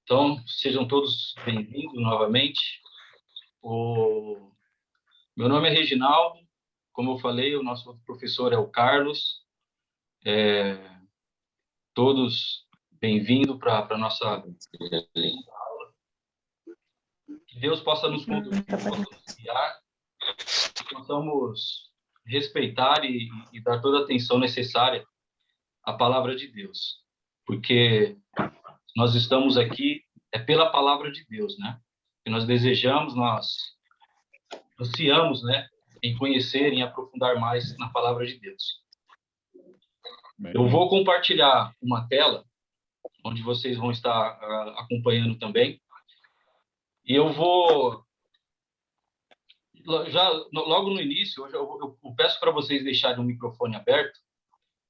Então, sejam todos bem-vindos novamente. Meu nome é Reginaldo, como eu falei, o nosso professor é o Carlos. Todos bem-vindos para a nossa aula. Que Deus possa nos conduzir, possa nos guiar, que possamos respeitar e dar toda a atenção necessária à palavra de Deus. Porque nós estamos aqui pela palavra de Deus, né? Que nós desejamos, nós ansiamos, né, em conhecer, em aprofundar mais na palavra de Deus. Eu vou compartilhar uma tela, onde vocês vão estar acompanhando também, e eu vou, logo no início, eu peço para vocês deixarem o microfone aberto,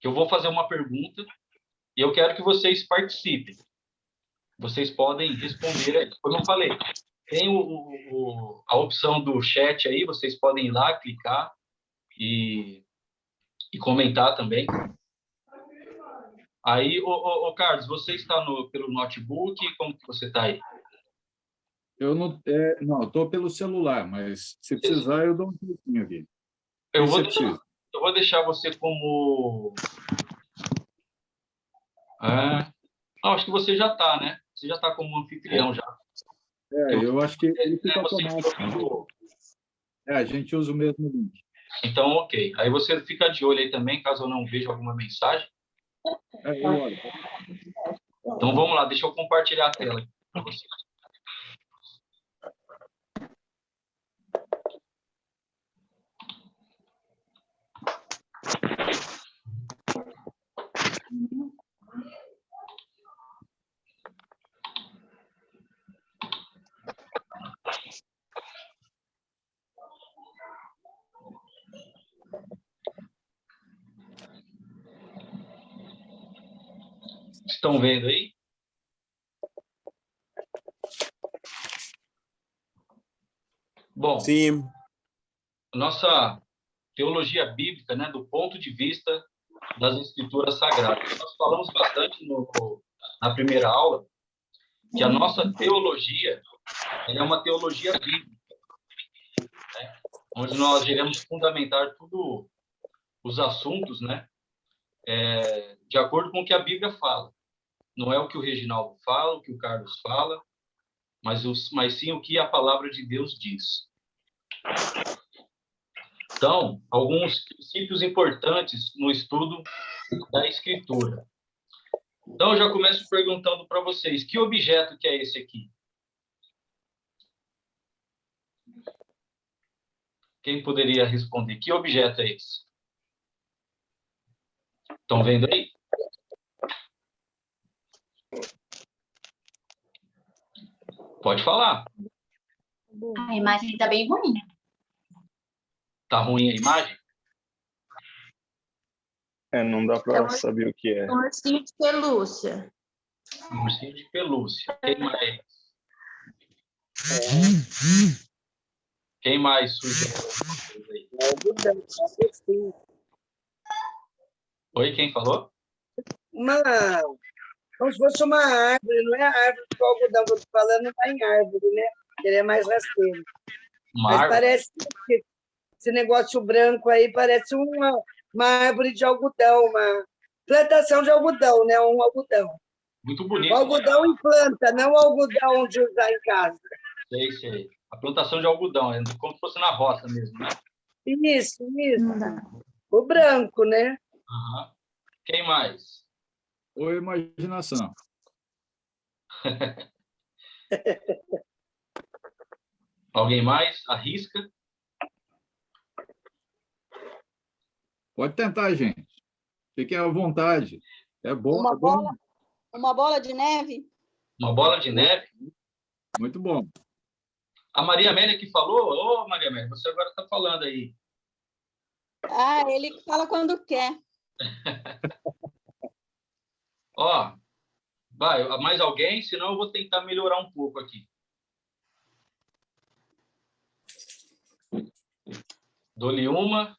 que eu vou fazer uma pergunta, e eu quero que vocês participem. Vocês podem responder aí, como eu falei. Tem a opção do chat aí, vocês podem ir lá, clicar e comentar também. Aí, Carlos, você está pelo notebook? Como que você está aí? Eu não estou pelo celular, mas se precisar eu dou um pouquinho aqui. Eu vou deixar você como... Não, acho que você já está, né? Você já está como anfitrião já. Eu acho que ele fica automático. A gente usa o mesmo link. Então, ok. Aí você fica de olho aí também, caso eu não veja alguma mensagem. Eu olho. Então, vamos lá. Deixa eu compartilhar a tela para vocês. Estão vendo aí? Bom, sim. Nossa teologia bíblica, né, do ponto de vista das escrituras sagradas. Nós falamos bastante na primeira aula que a nossa teologia é uma teologia bíblica, né, onde nós iremos fundamentar tudo os assuntos, né, de acordo com o que a Bíblia fala. Não é o que o Reginaldo fala, o que o Carlos fala, mas sim o que a palavra de Deus diz. Então, alguns princípios importantes no estudo da Escritura. Então, eu já começo perguntando para vocês, que objeto que é esse aqui? Quem poderia responder? Que objeto é esse? Estão vendo aí? Pode falar. A imagem está bem ruim. Está ruim a imagem? Não dá para saber o que é. Um ursinho de pelúcia. Um ursinho de pelúcia. Quem mais? Quem mais sugere? Oi, quem falou? Como se fosse uma árvore, não é a árvore do algodão que eu estou falando, não está em árvore, né? Ele é mais rasteiro. Mas parece que esse negócio branco aí parece uma árvore de algodão, uma plantação de algodão, né? Um algodão. Muito bonito. O algodão em planta, não o algodão de usar em casa. Sei. A plantação de algodão, é como se fosse na roça mesmo, né? Isso. O branco, né? Uhum. Quem mais? Ou imaginação. Alguém mais? Arrisca? Pode tentar, gente. Fiquem à vontade. É bom. Uma bola de neve? Uma bola de neve? Muito bom. A Maria Amélia que falou? Ô, Maria Amélia, você agora está falando aí. Ele fala quando quer. Ó, vai, mais alguém? Senão eu vou tentar melhorar um pouco aqui. Dou-lhe uma.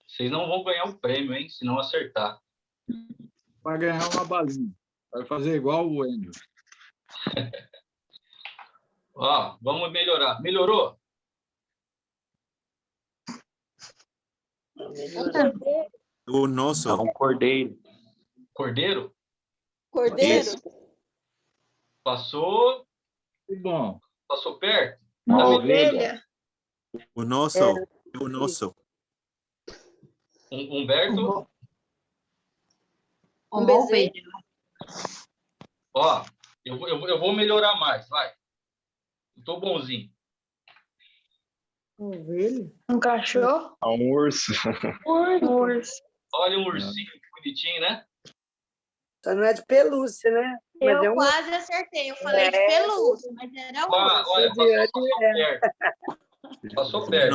Vocês não vão ganhar o prêmio, hein? Se não acertar. vai ganhar uma balinha. Vai fazer igual o Enio. Ó, vamos melhorar. Melhorou? O nosso. Um cordeiro. Cordeiro? Cordeiro? Isso. Passou? Que bom. Passou perto? Uma Ovelha. O nosso. O nosso. Humberto? Uma ovelha. Ó, eu vou melhorar mais, vai. Estou bonzinho. Ovelha? Um cachorro. Um urso. Urso. Olha um ursinho que bonitinho, né? Só não é de pelúcia, né? Mas é Eu um... quase acertei. Eu falei de pelúcia, mas era urso. Olha, passou perto. Passou perto.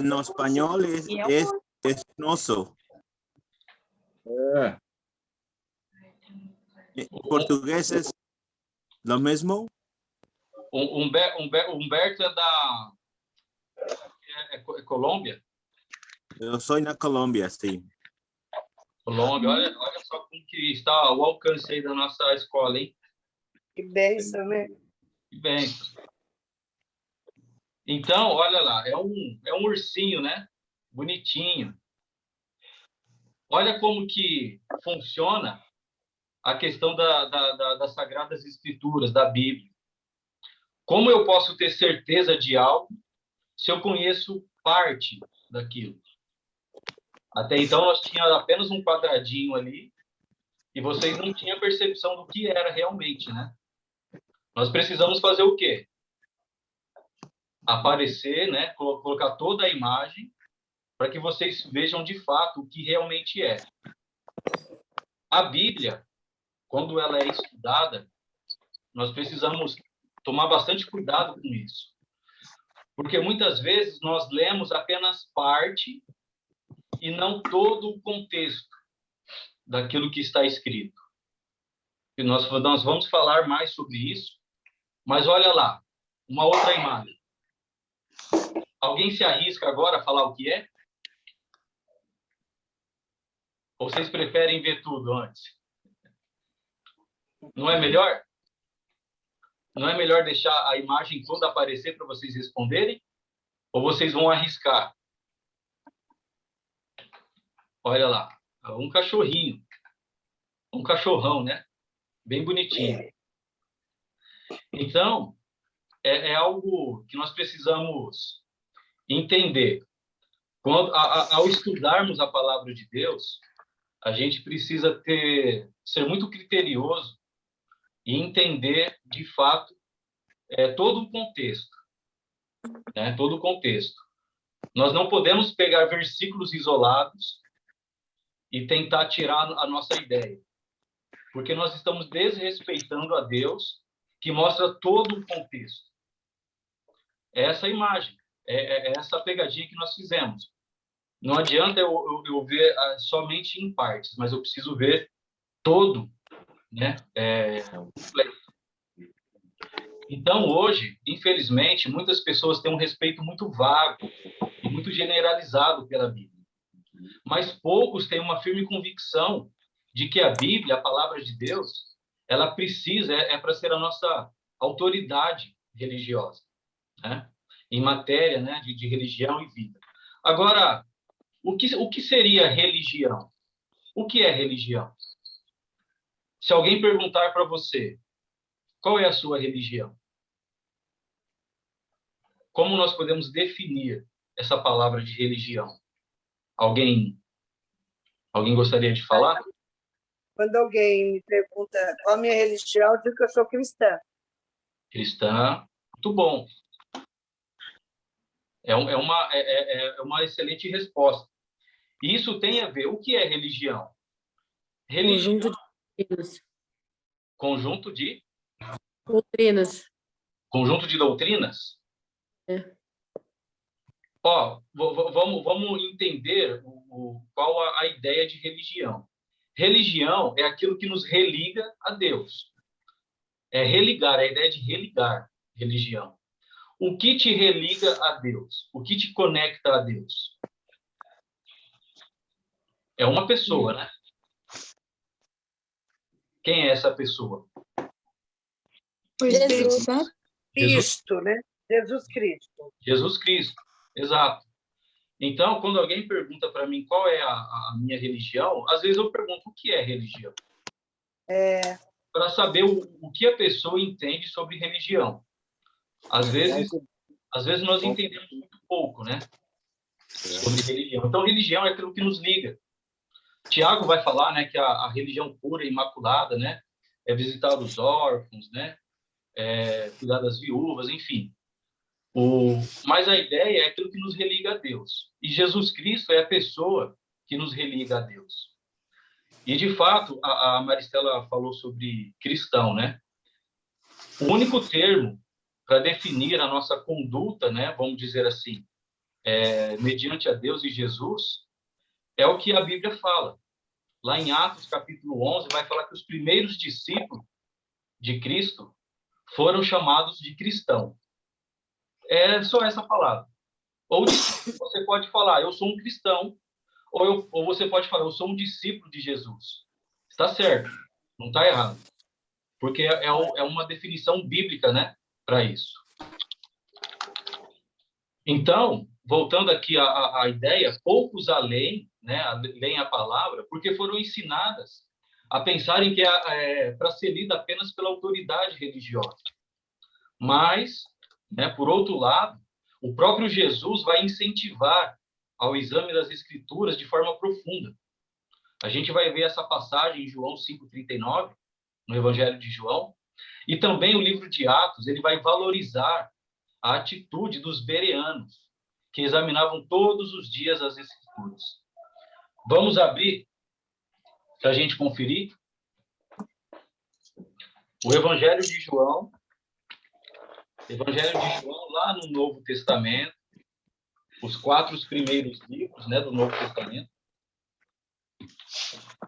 No español es nosso. É. En portugués es lo mismo. Humberto é da Colômbia? Eu sou na Colômbia, sim. Colômbia, olha só como que está o alcance aí da nossa escola, hein? Que bênção, né? Que bem. Então, olha lá, é um ursinho, né? Bonitinho. Olha como que funciona a questão das Sagradas Escrituras, da Bíblia. Como eu posso ter certeza de algo se eu conheço parte daquilo? Até então, nós tínhamos apenas um quadradinho ali e vocês não tinham percepção do que era realmente, né? Nós precisamos fazer o quê? Aparecer, né? Colocar toda a imagem para que vocês vejam de fato o que realmente é. A Bíblia, quando ela é estudada, nós precisamos tomar bastante cuidado com isso. Porque muitas vezes nós lemos apenas parte e não todo o contexto daquilo que está escrito. E nós vamos falar mais sobre isso, mas olha lá, uma outra imagem. Alguém se arrisca agora a falar o que é? Ou vocês preferem ver tudo antes? Não é melhor? Não é melhor deixar a imagem toda aparecer para vocês responderem? Ou vocês vão arriscar? Olha lá, um cachorrinho. Um cachorrão, né? Bem bonitinho. Então, é algo que nós precisamos entender. Ao estudarmos a palavra de Deus, a gente precisa ser muito criterioso e entender, de fato, todo o contexto. Né? Todo o contexto. Nós não podemos pegar versículos isolados e tentar tirar a nossa ideia. Porque nós estamos desrespeitando a Deus, que mostra todo o contexto. É essa imagem, é essa pegadinha que nós fizemos. Não adianta eu ver somente em partes, mas eu preciso ver todo, né? Completo. Então, hoje, infelizmente, muitas pessoas têm um respeito muito vago e muito generalizado pela Bíblia. Mas poucos têm uma firme convicção de que a Bíblia, a palavra de Deus, ela precisa, para ser a nossa autoridade religiosa, né? Em matéria, né, de religião e vida. Agora, o que seria religião? O que é religião? Se alguém perguntar para você, qual é a sua religião? Como nós podemos definir essa palavra de religião? Alguém gostaria de falar? Quando alguém me pergunta qual a minha religião, eu digo que eu sou cristã. Cristã, muito bom. É uma excelente resposta. E isso tem a ver, o que é religião? Religião, conjunto de doutrinas. Conjunto de doutrinas? É. Ó, vamos entender qual a ideia de religião. Religião é aquilo que nos religa a Deus. É religar, é a ideia de religar, religião. O que te religa a Deus? O que te conecta a Deus? É uma pessoa, né? Quem é essa pessoa? Jesus. Cristo, né? Jesus Cristo. Jesus Cristo, exato. Então, quando alguém pergunta para mim qual é a minha religião, às vezes eu pergunto o que é religião. Para saber o que a pessoa entende sobre religião. Às vezes nós entendemos muito pouco, né? Sobre religião. Então, religião é aquilo que nos liga. Tiago vai falar, né, que a religião pura e imaculada, né, é visitar os órfãos, né, cuidar das viúvas, enfim. Mas a ideia é aquilo que nos religa a Deus. E Jesus Cristo é a pessoa que nos religa a Deus. E, de fato, a Maristela falou sobre cristão, né? O único termo para definir a nossa conduta, né, vamos dizer assim, mediante a Deus e Jesus, é o que a Bíblia fala. Lá em Atos, capítulo 11, vai falar que os primeiros discípulos de Cristo foram chamados de cristão. É só essa palavra. Ou você pode falar, eu sou um cristão, ou você pode falar, eu sou um discípulo de Jesus. Está certo, não está errado. Porque é uma definição bíblica, né, para isso. Então, voltando aqui à ideia, poucos leem, né, leem a palavra, porque foram ensinadas a pensarem que é para ser lida apenas pela autoridade religiosa. Mas, né, por outro lado, o próprio Jesus vai incentivar ao exame das Escrituras de forma profunda. A gente vai ver essa passagem em João 5,39, no Evangelho de João, e também o livro de Atos, ele vai valorizar a atitude dos bereanos, que examinavam todos os dias as Escrituras. Vamos abrir para a gente conferir o Evangelho de João. Evangelho de João, lá no Novo Testamento, os 4 primeiros livros, né, do Novo Testamento.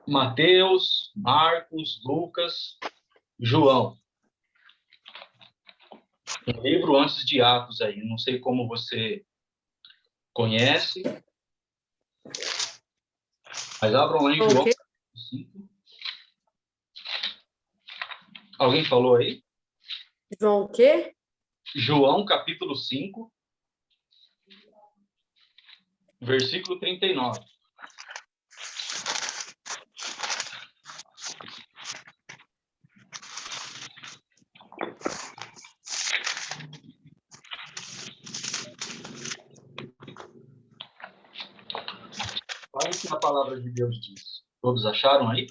Mateus, Marcos, Lucas, João. Um livro antes de Atos aí, não sei como você conhece, mas abram lá em João 5. Alguém falou aí? João o quê? João, capítulo 5, versículo 39. Olha o que a palavra de Deus diz. Todos acharam aí?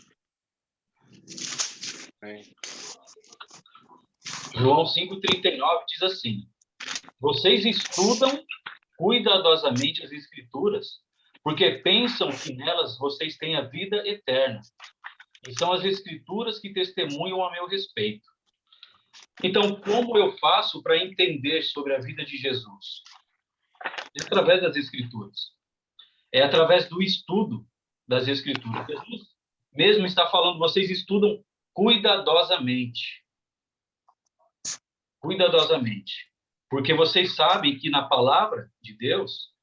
João 5,39 diz assim: vocês estudam cuidadosamente as Escrituras, porque pensam que nelas vocês têm a vida eterna. E são as Escrituras que testemunham a meu respeito. Então, como eu faço para entender sobre a vida de Jesus? É através das Escrituras. É através do estudo das Escrituras. Jesus mesmo está falando, vocês estudam cuidadosamente. Cuidadosamente. Porque vocês sabem que na palavra de Deus,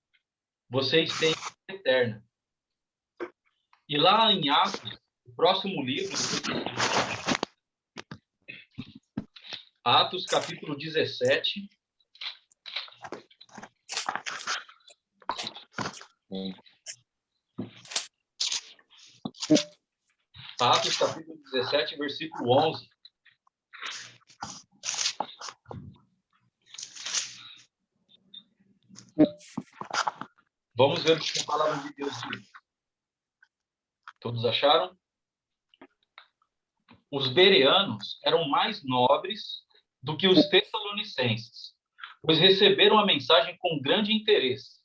vocês têm a vida eterna. E lá em Atos, o próximo livro, Atos, capítulo 17. Atos, capítulo 17, versículo 11. Vamos ver o que a palavra de Deus diz. Todos acharam? Os bereanos eram mais nobres do que os tessalonicenses, pois receberam a mensagem com grande interesse,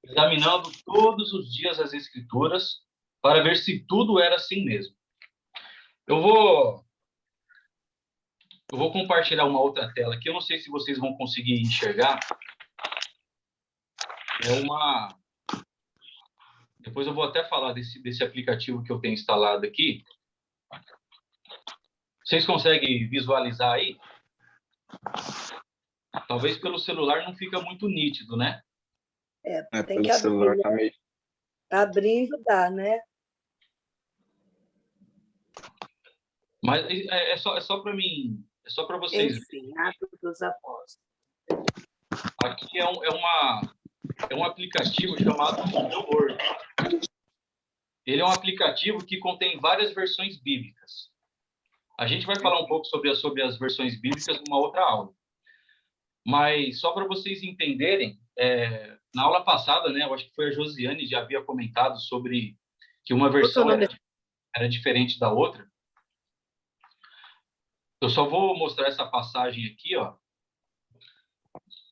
examinando todos os dias as Escrituras para ver se tudo era assim mesmo. Eu vou compartilhar uma outra tela aqui, eu não sei se vocês vão conseguir enxergar. Depois eu vou até falar desse aplicativo que eu tenho instalado aqui. Vocês conseguem visualizar aí? Talvez pelo celular não fica muito nítido, né? Tem que abrir. Celular tá meio... Abrindo dá, né? Mas é só para mim, é só para vocês. Enfim, Atos dos Apóstolos. Aqui é um aplicativo chamado Word. Ele é um aplicativo que contém várias versões bíblicas. A gente vai falar um pouco sobre as versões bíblicas numa outra aula. Mas só para vocês entenderem, na aula passada, né, eu acho que foi a Josiane já havia comentado sobre que uma versão era diferente da outra. Eu só vou mostrar essa passagem aqui, ó.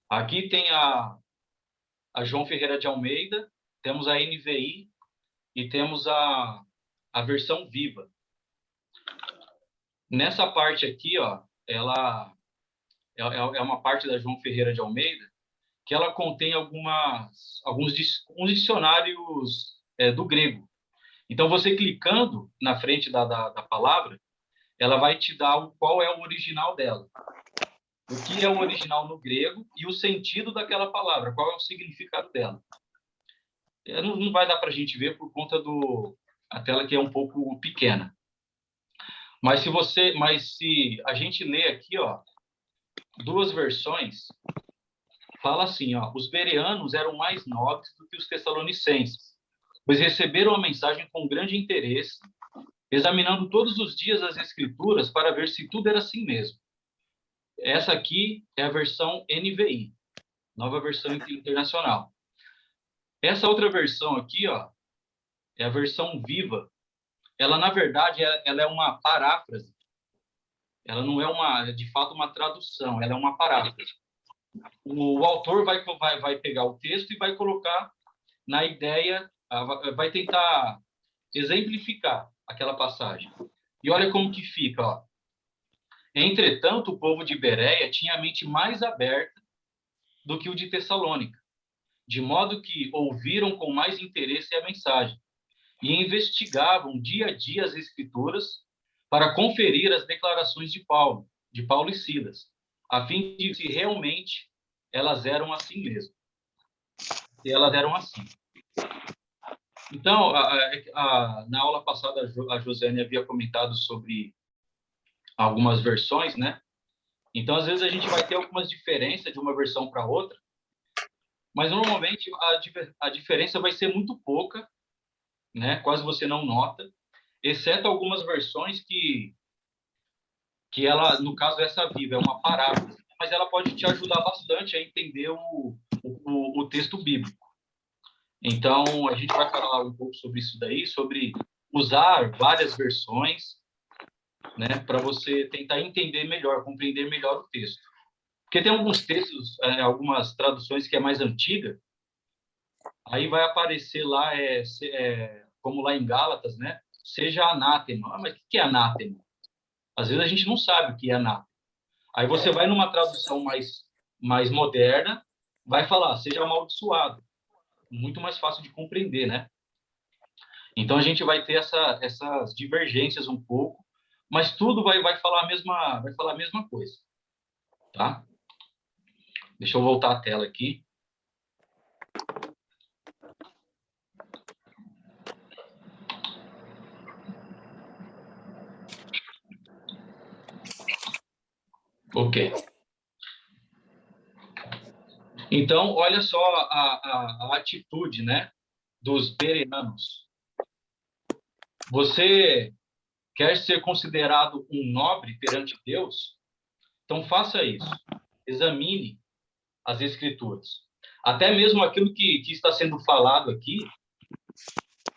Aqui tem a João Ferreira de Almeida, temos a NVI e temos a versão viva. Nessa parte aqui, ó, ela é uma parte da João Ferreira de Almeida que ela contém alguns dicionários do grego. Então, você clicando na frente da palavra, ela vai te dar qual é o original dela. O que é o original no grego e o sentido daquela palavra, qual é o significado dela. Não vai dar para a gente ver por conta a tela que é um pouco pequena. Mas se a gente lê aqui, ó, duas versões, fala assim, ó, os bereanos eram mais nobres do que os tessalonicenses, pois receberam a mensagem com grande interesse, examinando todos os dias as escrituras para ver se tudo era assim mesmo. Essa aqui é a versão NVI, Nova Versão Internacional. Essa outra versão aqui, ó, é a versão viva. Ela, na verdade, ela é uma paráfrase. Ela não é de fato uma tradução, ela é uma paráfrase. O autor vai pegar o texto e vai colocar na ideia, vai tentar exemplificar aquela passagem. E olha como que fica, ó. Entretanto, o povo de Bereia tinha a mente mais aberta do que o de Tessalônica, de modo que ouviram com mais interesse a mensagem e investigavam dia a dia as escrituras para conferir as declarações de Paulo e Silas, a fim de que realmente elas eram assim mesmo. E elas eram assim. Então, na aula passada, a Josiane havia comentado sobre algumas versões, né? Então, às vezes, a gente vai ter algumas diferenças de uma versão para outra, mas, normalmente, a diferença vai ser muito pouca, né? Quase você não nota, exceto algumas versões que ela, no caso, essa viva, é uma paráfrase, mas ela pode te ajudar bastante a entender o texto bíblico. Então, a gente vai falar um pouco sobre isso daí, sobre usar várias versões, né, para você tentar entender melhor, compreender melhor o texto. Porque tem alguns textos, algumas traduções que é mais antiga, aí vai aparecer lá, como lá em Gálatas, né, seja anátema. Mas o que é anátema? Às vezes a gente não sabe o que é anátema. Aí você vai numa tradução mais moderna, vai falar, seja amaldiçoado. Muito mais fácil de compreender, né? Então, a gente vai ter essas divergências um pouco, mas tudo vai falar a mesma coisa, tá? Deixa eu voltar a tela aqui. Ok. Então, olha só a atitude, né, dos bereanos. Você quer ser considerado um nobre perante Deus? Então, faça isso. Examine as Escrituras. Até mesmo aquilo que está sendo falado aqui,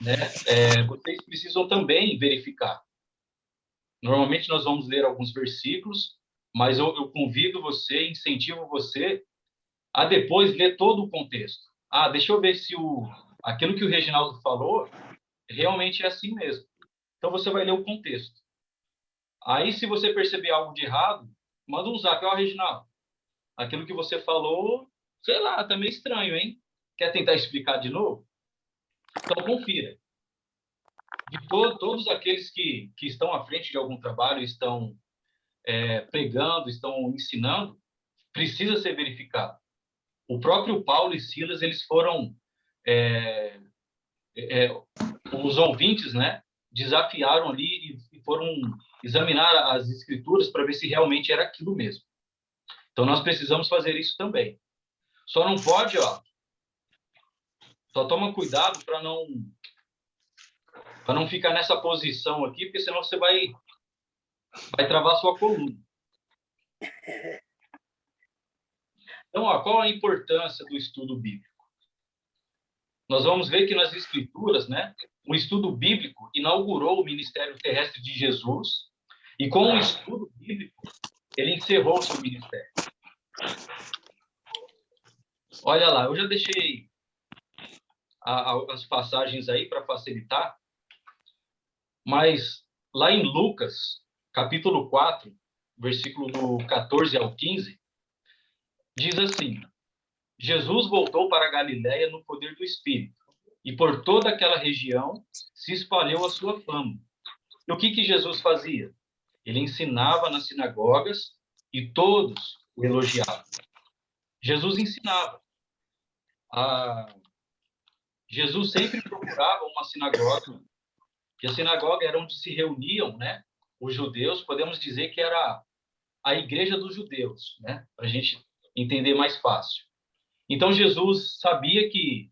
né, vocês precisam também verificar. Normalmente, nós vamos ler alguns versículos, mas eu convido você, incentivo você a depois ler todo o contexto. Deixa eu ver se aquilo que o Reginaldo falou realmente é assim mesmo. Então, você vai ler o contexto. Aí, se você perceber algo de errado, manda um zap. Reginaldo, aquilo que você falou, sei lá, tá meio estranho, hein? Quer tentar explicar de novo? Então, confira. De todos aqueles que estão à frente de algum trabalho, estão pregando, estão ensinando, precisa ser verificado. O próprio Paulo e Silas, eles foram os ouvintes, né? Desafiaram ali e foram examinar as escrituras para ver se realmente era aquilo mesmo. Então, nós precisamos fazer isso também. Só não pode, só toma cuidado para não ficar nessa posição aqui, porque senão você vai travar sua coluna. Então, qual a importância do estudo bíblico? Nós vamos ver que nas Escrituras, né, o estudo bíblico inaugurou o ministério terrestre de Jesus, e com o estudo bíblico, ele encerrou o seu ministério. Olha lá, eu já deixei as passagens aí para facilitar, mas lá em Lucas, capítulo 4, versículo do 14 ao 15, diz assim: Jesus voltou para a Galiléia no poder do Espírito, e por toda aquela região se espalhou a sua fama. E o que Jesus fazia? Ele ensinava nas sinagogas e todos o elogiavam. Jesus ensinava. Jesus sempre procurava uma sinagoga, e a sinagoga era onde se reuniam, né, os judeus. Podemos dizer que era a igreja dos judeus, né, para a gente entender mais fácil. Então, Jesus sabia que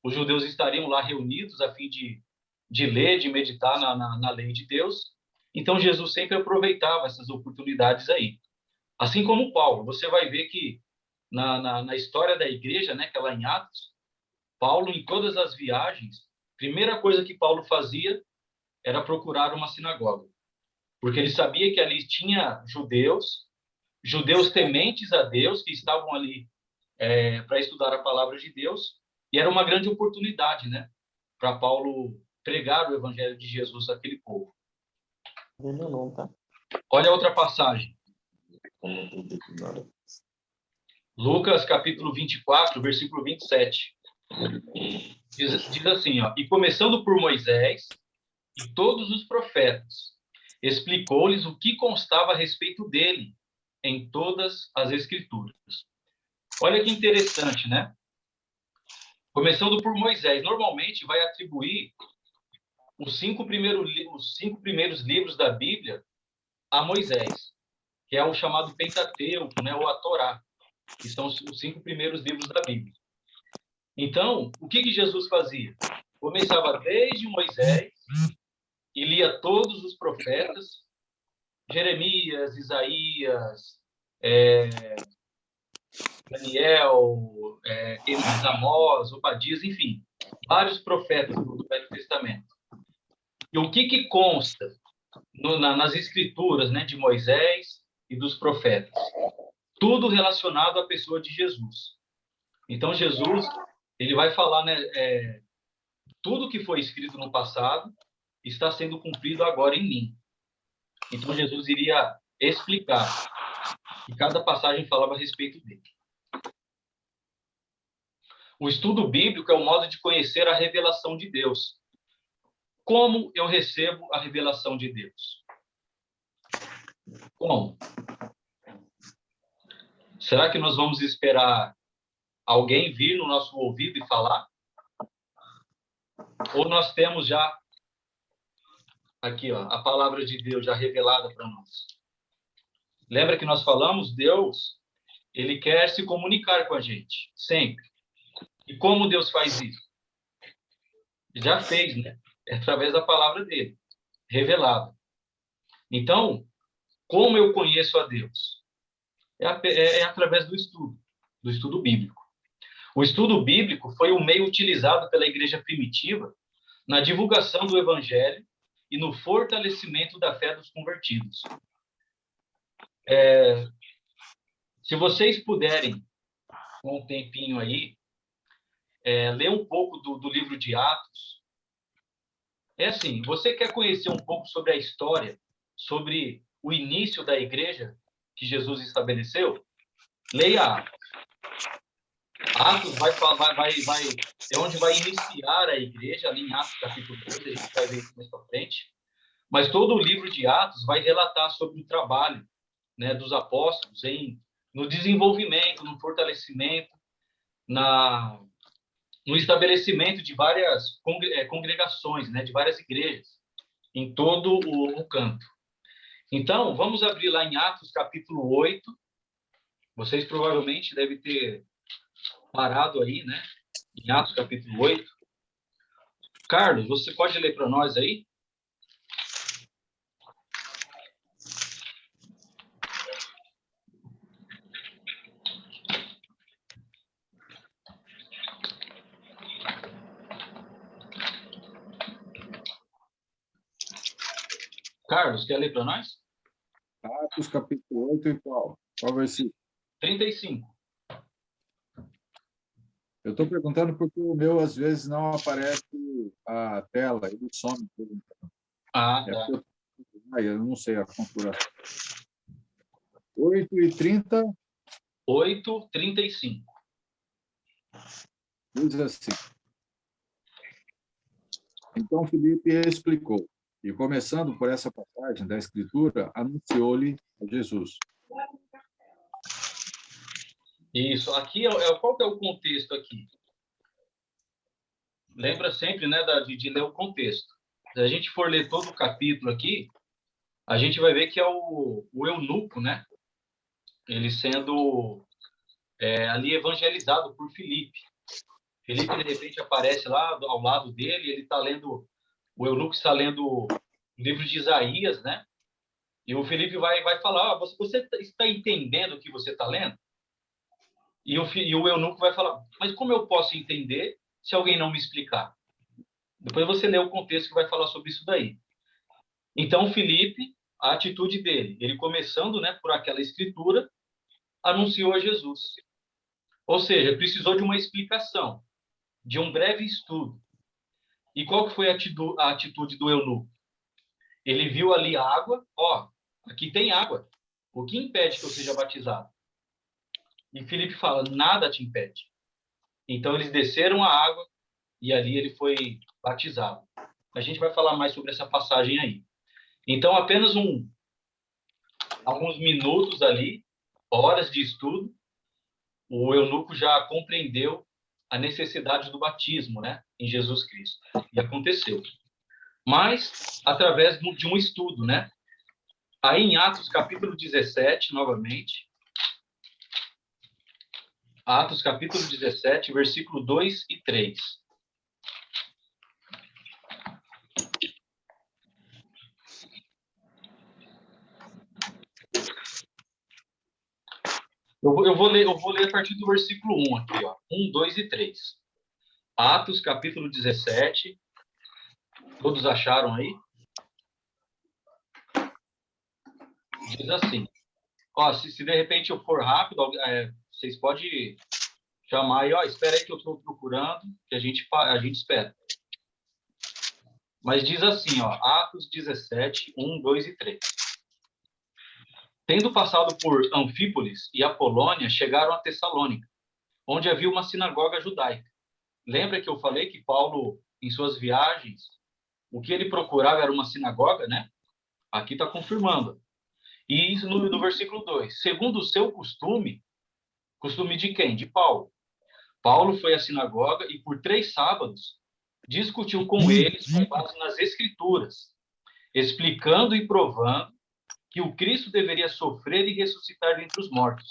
os judeus estariam lá reunidos a fim de ler, de meditar na lei de Deus. Então, Jesus sempre aproveitava essas oportunidades aí. Assim como Paulo, você vai ver que na história da igreja, né, que é lá em Atos, Paulo, em todas as viagens, a primeira coisa que Paulo fazia era procurar uma sinagoga, porque ele sabia que ali tinha judeus tementes a Deus, que estavam ali para estudar a palavra de Deus, e era uma grande oportunidade, né, para Paulo pregar o evangelho de Jesus àquele povo. Olha a outra passagem. Lucas, capítulo 24, versículo 27. Diz assim, e começando por Moisés e todos os profetas, explicou-lhes o que constava a respeito dele em todas as escrituras. Olha que interessante, né? Começando por Moisés, normalmente vai atribuir os cinco primeiros livros da Bíblia a Moisés, que é o chamado Pentateuco, né, ou a Torá, que são os 5 primeiros livros da Bíblia. Então, o que Jesus fazia? Começava desde Moisés e lia todos os profetas, Jeremias, Isaías, Daniel, Amós, Obadias, enfim, vários profetas do Velho Testamento. E o que consta nas escrituras, né, de Moisés e dos profetas? Tudo relacionado à pessoa de Jesus. Então, Jesus, ele vai falar, né, tudo que foi escrito no passado está sendo cumprido agora em mim. Então, Jesus iria explicar, e cada passagem falava a respeito dele. O estudo bíblico é o modo de conhecer a revelação de Deus. Como eu recebo a revelação de Deus? Como? Será que nós vamos esperar alguém vir no nosso ouvido e falar? Ou nós temos já aqui, a palavra de Deus já revelada para nós? Lembra que nós falamos? Deus, ele quer se comunicar com a gente, sempre. E como Deus faz isso? Já fez, né? É através da palavra dele, revelada. Então, como eu conheço a Deus? É através do estudo bíblico. O estudo bíblico foi um meio utilizado pela igreja primitiva na divulgação do evangelho e no fortalecimento da fé dos convertidos. Se vocês puderem, com um tempinho aí, ler um pouco do livro de Atos. É assim, você quer conhecer um pouco sobre a história, sobre o início da igreja que Jesus estabeleceu? Leia Atos. Atos é onde vai iniciar a igreja, ali em Atos capítulo 2, a gente vai ver isso mais para frente. Mas todo o livro de Atos vai relatar sobre o trabalho, né, dos apóstolos no desenvolvimento, no fortalecimento, no estabelecimento de várias congregações, né, de várias igrejas. em todo o canto. Então, vamos abrir lá em Atos, capítulo 8. Vocês provavelmente devem ter parado aí, né? Em Atos, capítulo 8. Carlos, você pode ler para nós aí? Carlos, quer ler para nós? Atos, capítulo 8, e qual? Qual versículo? 35. Eu estou perguntando porque o meu, às vezes, não aparece a tela, ele some. Ah, tá. Eu não sei a configuração. 8:30. 8:35. Diz assim. Então, Filipe explicou, e começando por essa passagem da Escritura, anunciou-lhe a Jesus. Isso. Aqui, qual que é o contexto aqui? Lembra sempre, né, de ler o contexto. Se a gente for ler todo o capítulo aqui, a gente vai ver que é o eunuco, né? Ele sendo ali evangelizado por Filipe. Filipe, de repente, aparece lá ao lado dele, ele está lendo, o eunuco está lendo o livro de Isaías, né? E o Filipe vai falar, você está entendendo o que você está lendo? E o eunuco vai falar, mas como eu posso entender se alguém não me explicar? Depois você lê o contexto que vai falar sobre isso daí. Então, Filipe, a atitude dele, ele começando, né, por aquela escritura, anunciou a Jesus. Ou seja, precisou de uma explicação, de um breve estudo. E qual que foi a atitude do eunuco? Ele viu ali a água, aqui tem água. O que impede que eu seja batizado? E Filipe fala, nada te impede. Então, eles desceram a água e ali ele foi batizado. A gente vai falar mais sobre essa passagem aí. Então, apenas alguns minutos ali, horas de estudo, o eunuco já compreendeu a necessidade do batismo, né, em Jesus Cristo. E aconteceu. Mas, através de um estudo, né? Aí, em Atos, capítulo 17, novamente. Atos, capítulo 17, versículo 2 e 3. Eu vou ler a partir do versículo 1 aqui, ó. 1, 2 e 3. Atos, capítulo 17. Todos acharam aí? Diz assim. Se de repente eu for rápido, vocês podem chamar aí, espera aí que eu estou procurando, que a gente espera. Mas diz assim, Atos 17, 1, 2 e 3. Tendo passado por Anfípolis e Apolônia, chegaram a Tessalônica, onde havia uma sinagoga judaica. Lembra que eu falei que Paulo, em suas viagens, o que ele procurava era uma sinagoga, né? Aqui está confirmando. E isso no versículo 2. Segundo o seu costume de quem? De Paulo. Paulo foi à sinagoga e por 3 sábados discutiu com eles com base nas Escrituras, explicando e provando que o Cristo deveria sofrer e ressuscitar dentre os mortos.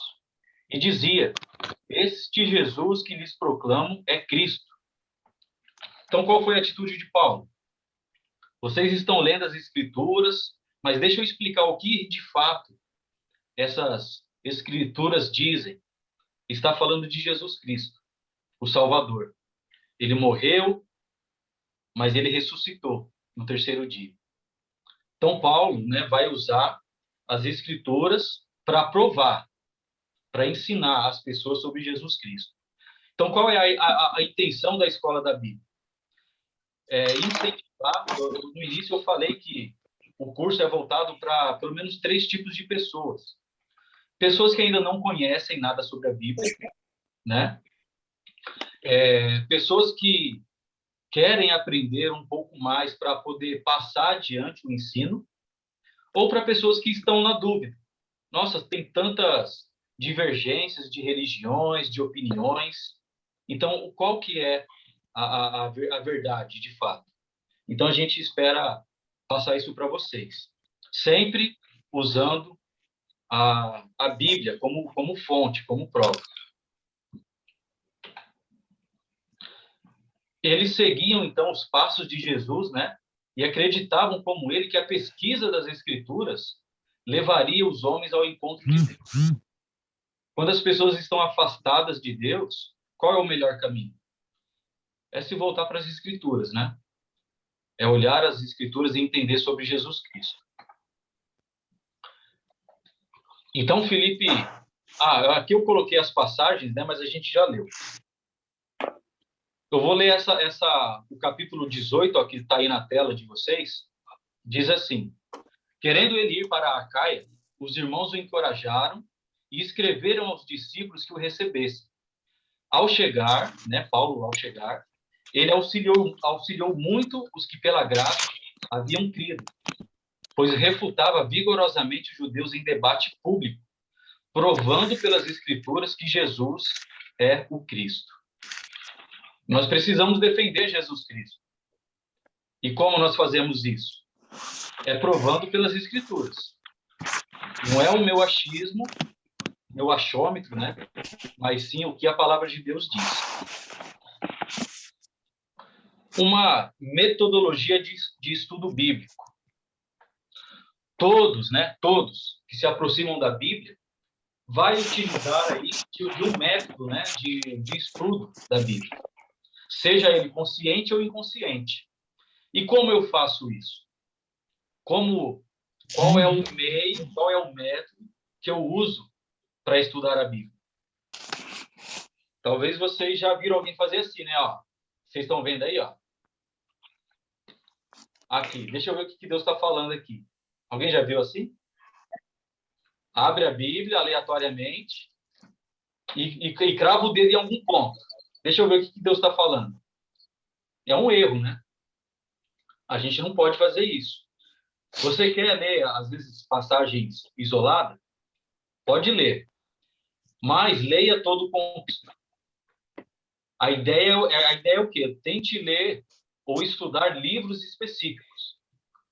E dizia, este Jesus que lhes proclamo é Cristo. Então, qual foi a atitude de Paulo? Vocês estão lendo as Escrituras, mas deixa eu explicar o que, de fato, essas Escrituras dizem. Está falando de Jesus Cristo, o Salvador. Ele morreu, mas ele ressuscitou no 3º dia. Então, Paulo, né, vai usar as Escrituras para provar, para ensinar as pessoas sobre Jesus Cristo. Então, qual é a intenção da escola da Bíblia? Incentivar. No início, eu falei que o curso é voltado para pelo menos 3 tipos de pessoas. Pessoas que ainda não conhecem nada sobre a Bíblia, né? Pessoas que querem aprender um pouco mais para poder passar adiante o ensino, ou para pessoas que estão na dúvida. Nossa, tem tantas divergências de religiões, de opiniões. Então, qual que é a verdade, de fato? Então, a gente espera passar isso para vocês. Sempre usando a Bíblia como fonte, como prova. Eles seguiam, então, os passos de Jesus, né? E acreditavam, como ele, que a pesquisa das Escrituras levaria os homens ao encontro de Deus. Quando as pessoas estão afastadas de Deus, qual é o melhor caminho? É se voltar para as Escrituras, né? É olhar as Escrituras e entender sobre Jesus Cristo. Então, Felipe... aqui eu coloquei as passagens, né? Mas a gente já leu. Eu vou ler o capítulo 18, ó, que está aí na tela de vocês. Diz assim: querendo ele ir para a Acaia, os irmãos o encorajaram e escreveram aos discípulos que o recebessem. Ao chegar, né, Paulo, ao chegar, ele auxiliou muito os que pela graça haviam crido, pois refutava vigorosamente os judeus em debate público, provando pelas Escrituras que Jesus é o Cristo. Nós precisamos defender Jesus Cristo. E como nós fazemos isso? É provando pelas Escrituras. Não é o meu achismo, meu achômetro, né? Mas sim o que a palavra de Deus diz. Uma metodologia de estudo bíblico. Todos, né? Todos que se aproximam da Bíblia vai utilizar aí de um método, né? De estudo da Bíblia. Seja ele consciente ou inconsciente. E como eu faço isso? Qual é o meio, qual é o método que eu uso para estudar a Bíblia? Talvez vocês já viram alguém fazer assim, né? Ó, vocês estão vendo aí, ó? Aqui, deixa eu ver o que Deus está falando aqui. Alguém já viu assim? Abre a Bíblia aleatoriamente e crava o dedo em algum ponto. Deixa eu ver o que Deus está falando. É um erro, né? A gente não pode fazer isso. Você quer ler, às vezes, passagens isoladas? Pode ler. Mas leia todo o contexto. A ideia é o quê? Tente ler ou estudar livros específicos.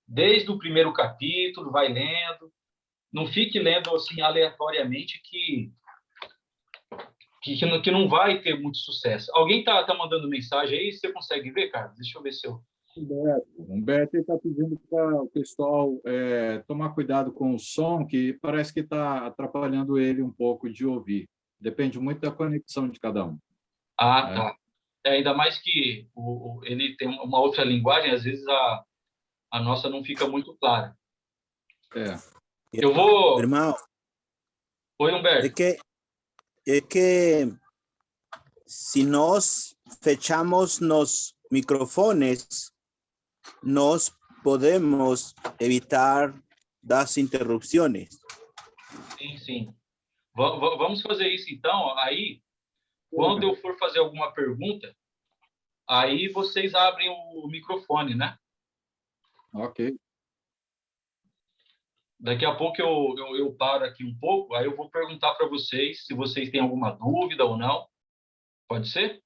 Desde o primeiro capítulo, vai lendo. Não fique lendo assim aleatoriamente que não vai ter muito sucesso. Alguém tá mandando mensagem aí? Você consegue ver, cara? Deixa eu ver se eu... Humberto está pedindo para o pessoal tomar cuidado com o som, que parece que está atrapalhando ele um pouco de ouvir. Depende muito da conexão de cada um. Tá. Ainda mais que ele tem uma outra linguagem, às vezes a nossa não fica muito clara. Eu vou... Irmão, Oi, Humberto. É que se nós fechamos nos microfones, nós podemos evitar das interrupções. Sim. Vamos fazer isso, então. Aí, quando eu for fazer alguma pergunta, aí vocês abrem o microfone, né? Ok. Daqui a pouco eu paro aqui um pouco, aí eu vou perguntar para vocês se vocês têm alguma dúvida ou não. Pode ser?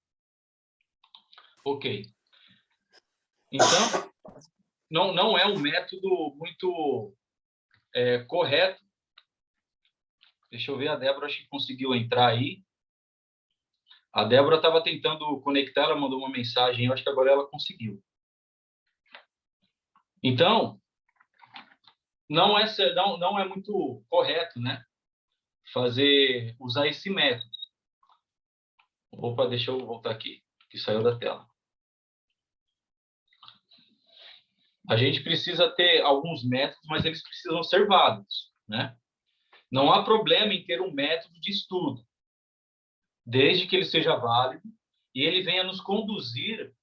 Ok. Então, não é um método muito correto. Deixa eu ver, a Débora acho que conseguiu entrar aí. A Débora estava tentando conectar, ela mandou uma mensagem, eu acho que agora ela conseguiu. Então, não é muito correto, né? Usar esse método. Opa, deixa eu voltar aqui, que saiu da tela. A gente precisa ter alguns métodos, mas eles precisam ser válidos, né? Não há problema em ter um método de estudo, desde que ele seja válido e ele venha nos conduzir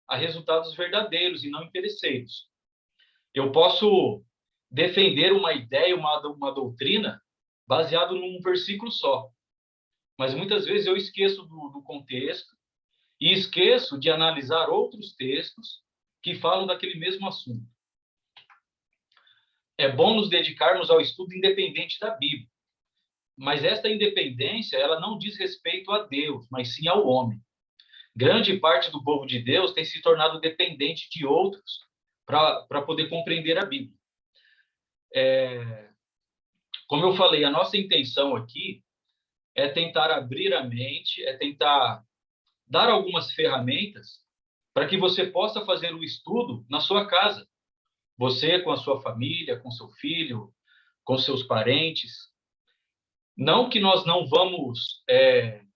a resultados verdadeiros e não interesseiros. Eu posso defender uma ideia, uma doutrina, baseado num versículo só. Mas muitas vezes eu esqueço do contexto e esqueço de analisar outros textos que falam daquele mesmo assunto. É bom nos dedicarmos ao estudo independente da Bíblia. Mas esta independência, ela não diz respeito a Deus, mas sim ao homem. Grande parte do povo de Deus tem se tornado dependente de outros para poder compreender a Bíblia. Como eu falei, a nossa intenção aqui é tentar abrir a mente, é tentar dar algumas ferramentas para que você possa fazer o estudo na sua casa. Você com a sua família, com seu filho, com seus parentes. Não que nós não vamos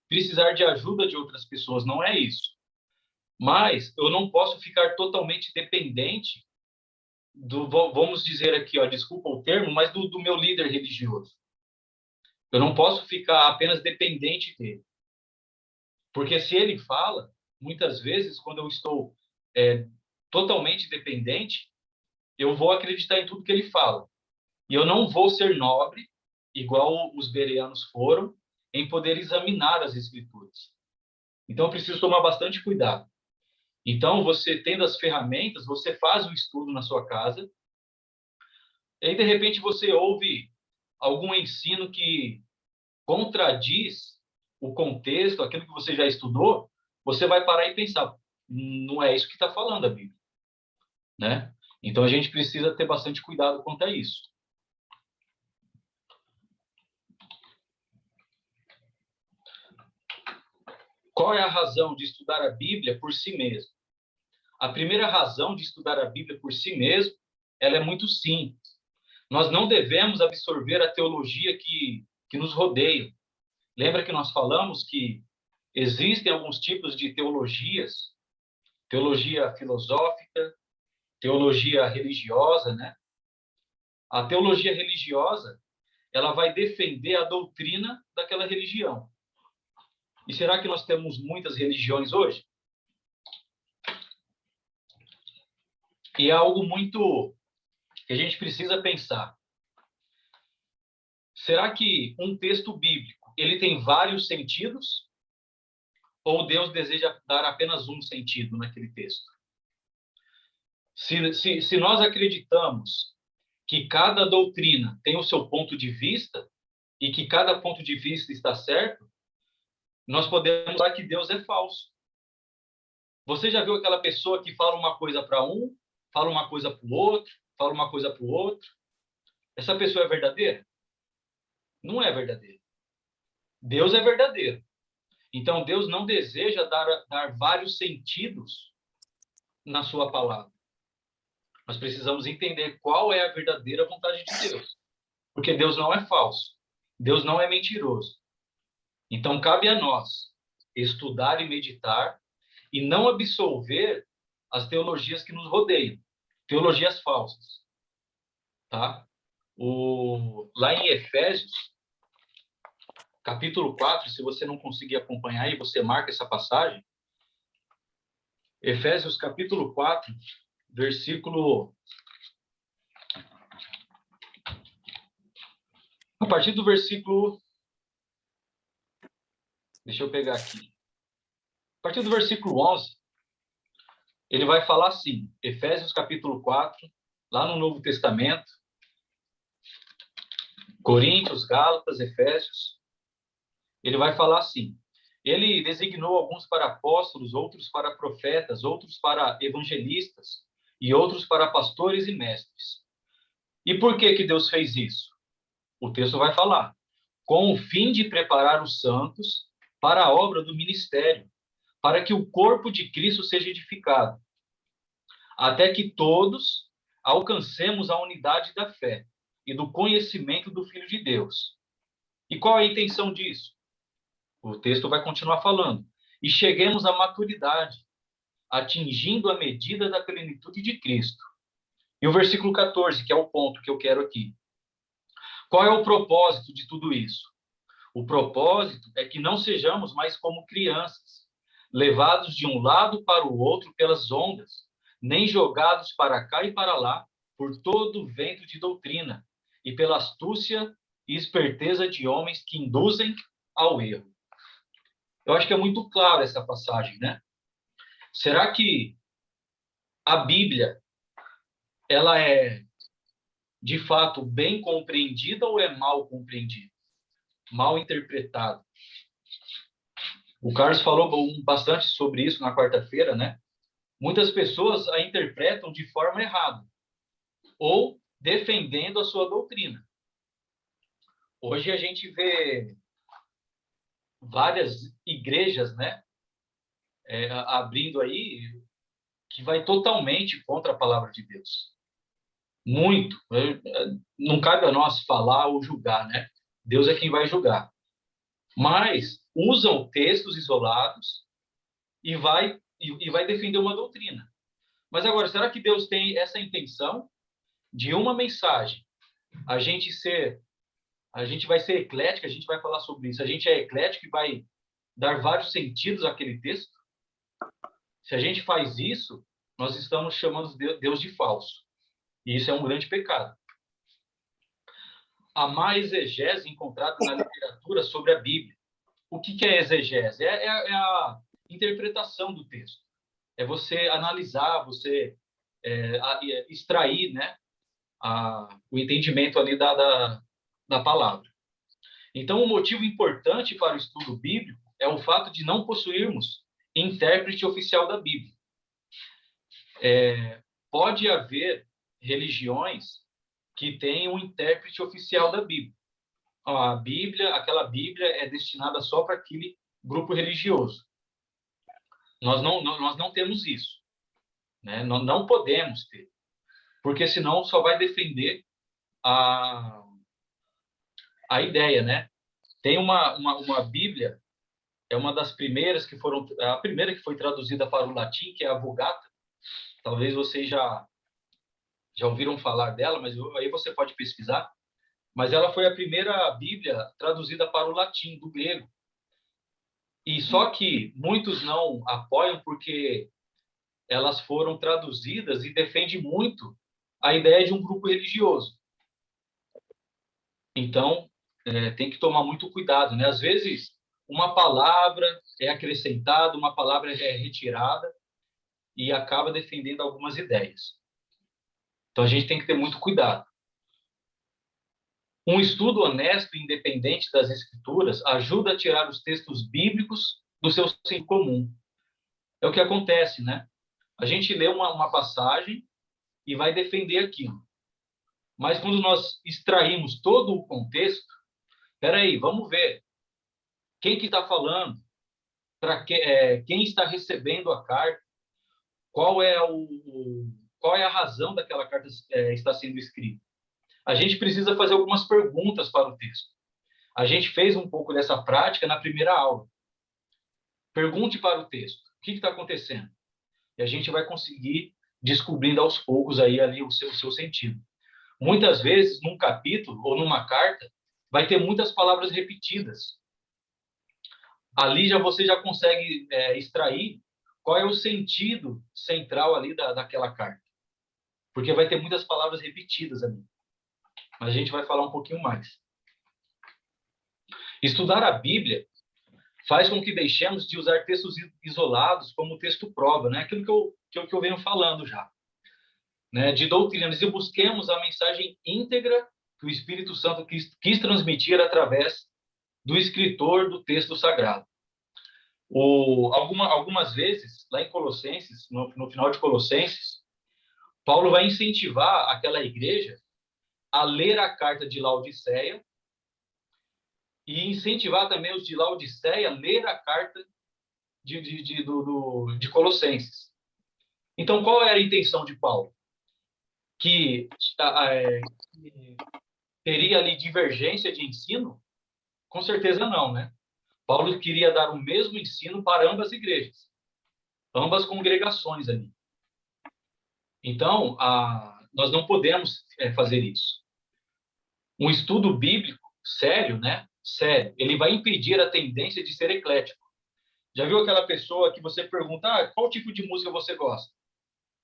precisar de ajuda de outras pessoas, não é isso. Mas eu não posso ficar totalmente dependente vamos dizer aqui, desculpa o termo, mas do meu líder religioso. Eu não posso ficar apenas dependente dele. Porque se ele fala, muitas vezes, quando eu estou totalmente dependente, eu vou acreditar em tudo que ele fala. E eu não vou ser nobre, igual os bereanos foram, em poder examinar as Escrituras. Então, eu preciso tomar bastante cuidado. Então, você tendo as ferramentas, você faz o estudo na sua casa, e aí, de repente, você ouve algum ensino que contradiz o contexto, aquilo que você já estudou, você vai parar e pensar, não é isso que está falando a Bíblia, né? Então, a gente precisa ter bastante cuidado quanto a isso. Qual é a razão de estudar a Bíblia por si mesmo? A primeira razão de estudar a Bíblia por si mesmo, ela é muito simples. Nós não devemos absorver a teologia que nos rodeia. Lembra que nós falamos que existem alguns tipos de teologias? Teologia filosófica, teologia religiosa, né? A teologia religiosa, ela vai defender a doutrina daquela religião. E será que nós temos muitas religiões hoje? E é algo muito que a gente precisa pensar. Será que um texto bíblico, ele tem vários sentidos? Ou Deus deseja dar apenas um sentido naquele texto? Se nós acreditamos que cada doutrina tem o seu ponto de vista e que cada ponto de vista está certo, nós podemos falar que Deus é falso. Você já viu aquela pessoa que fala uma coisa para um, fala uma coisa para o outro, fala uma coisa para o outro? Essa pessoa é verdadeira? Não é verdadeira. Deus é verdadeiro. Então, Deus não deseja dar vários sentidos na sua palavra. Nós precisamos entender qual é a verdadeira vontade de Deus. Porque Deus não é falso. Deus não é mentiroso. Então, cabe a nós estudar e meditar e não absolver as teologias que nos rodeiam. Teologias falsas. Tá? Lá em Efésios, capítulo 4, se você não conseguir acompanhar aí, você marca essa passagem. Efésios, capítulo 4, versículo... A partir do versículo... Deixa eu pegar aqui. A partir do versículo 11, ele vai falar assim, Efésios, capítulo 4, lá no Novo Testamento, Coríntios, Gálatas, Efésios, ele vai falar assim, ele designou alguns para apóstolos, outros para profetas, outros para evangelistas e outros para pastores e mestres. E por que Deus fez isso? O texto vai falar, com o fim de preparar os santos para a obra do ministério, para que o corpo de Cristo seja edificado, até que todos alcancemos a unidade da fé e do conhecimento do Filho de Deus. E qual é a intenção disso? O texto vai continuar falando. E cheguemos à maturidade, atingindo a medida da plenitude de Cristo. E o versículo 14, que é o ponto que eu quero aqui. Qual é o propósito de tudo isso? O propósito é que não sejamos mais como crianças, levados de um lado para o outro pelas ondas, nem jogados para cá e para lá por todo o vento de doutrina e pela astúcia e esperteza de homens que induzem ao erro. Eu acho que é muito claro essa passagem, né? Será que a Bíblia, ela é, de fato, bem compreendida ou é mal compreendida? Mal interpretada? O Carlos falou bastante sobre isso na quarta-feira, né? muitas pessoas a interpretam de forma errada ou defendendo a sua doutrina. Hoje a gente vê várias igrejas, né, abrindo aí, que vai totalmente contra a palavra de Deus. Muito. Não cabe a nós falar ou julgar, né? Deus é quem vai julgar. Mas usam textos isolados e vai defender uma doutrina. Mas agora, será que Deus tem essa intenção de uma mensagem? A gente vai ser eclético, a gente vai falar sobre isso. A gente é eclético e vai dar vários sentidos àquele texto? Se a gente faz isso, nós estamos chamando Deus de falso. E isso é um grande pecado. A má exegese encontrada na literatura sobre a Bíblia. O que é exegese? É a interpretação do texto. É você analisar, você extrair, né, o entendimento ali da palavra. Então, um motivo importante para o estudo bíblico é o fato de não possuirmos intérprete oficial da Bíblia. Pode haver religiões que têm um intérprete oficial da Bíblia. Aquela Bíblia é destinada só para aquele grupo religioso. Nós não temos isso, né? Nós não podemos ter, porque senão só vai defender a ideia, né? Tem uma Bíblia, é uma das primeiras a primeira que foi traduzida para o latim, que é a Vulgata. Talvez vocês já ouviram falar dela, mas aí você pode pesquisar. Mas ela foi a primeira Bíblia traduzida para o latim, do grego. E só que muitos não apoiam porque elas foram traduzidas e defendem muito a ideia de um grupo religioso. Então, tem que tomar muito cuidado, né? Às vezes, uma palavra é acrescentada, uma palavra é retirada e acaba defendendo algumas ideias. Então, a gente tem que ter muito cuidado. Um estudo honesto e independente das Escrituras ajuda a tirar os textos bíblicos do seu sentido comum. É o que acontece, né? A gente lê uma passagem e vai defender aquilo. Mas quando nós extraímos todo o contexto, peraí, vamos ver quem que está falando, quem está recebendo a carta, qual é a razão daquela carta estar sendo escrita. A gente precisa fazer algumas perguntas para o texto. A gente fez um pouco dessa prática na primeira aula. Pergunte para o texto, o que está acontecendo? E a gente vai conseguir descobrindo aos poucos aí ali o seu sentido. Muitas vezes, num capítulo ou numa carta, vai ter muitas palavras repetidas. Ali você já consegue extrair qual é o sentido central ali daquela carta. Porque vai ter muitas palavras repetidas ali. Mas a gente vai falar um pouquinho mais. Estudar a Bíblia faz com que deixemos de usar textos isolados como texto prova, né? Aquilo que eu venho falando já, né? De doutrinas, e busquemos a mensagem íntegra que o Espírito Santo quis transmitir através do escritor do texto sagrado. Algumas vezes, lá em Colossenses, no final de Colossenses, Paulo vai incentivar aquela igreja a ler a carta de Laodiceia e incentivar também os de Laodiceia a ler a carta de Colossenses. Então, qual era a intenção de Paulo? Que teria ali divergência de ensino? Com certeza não, né? Paulo queria dar o mesmo ensino para ambas as igrejas, ambas congregações ali. Então, nós não podemos fazer isso. Um estudo bíblico sério, né? Sério, ele vai impedir a tendência de ser eclético. Já viu aquela pessoa que você pergunta, qual tipo de música você gosta?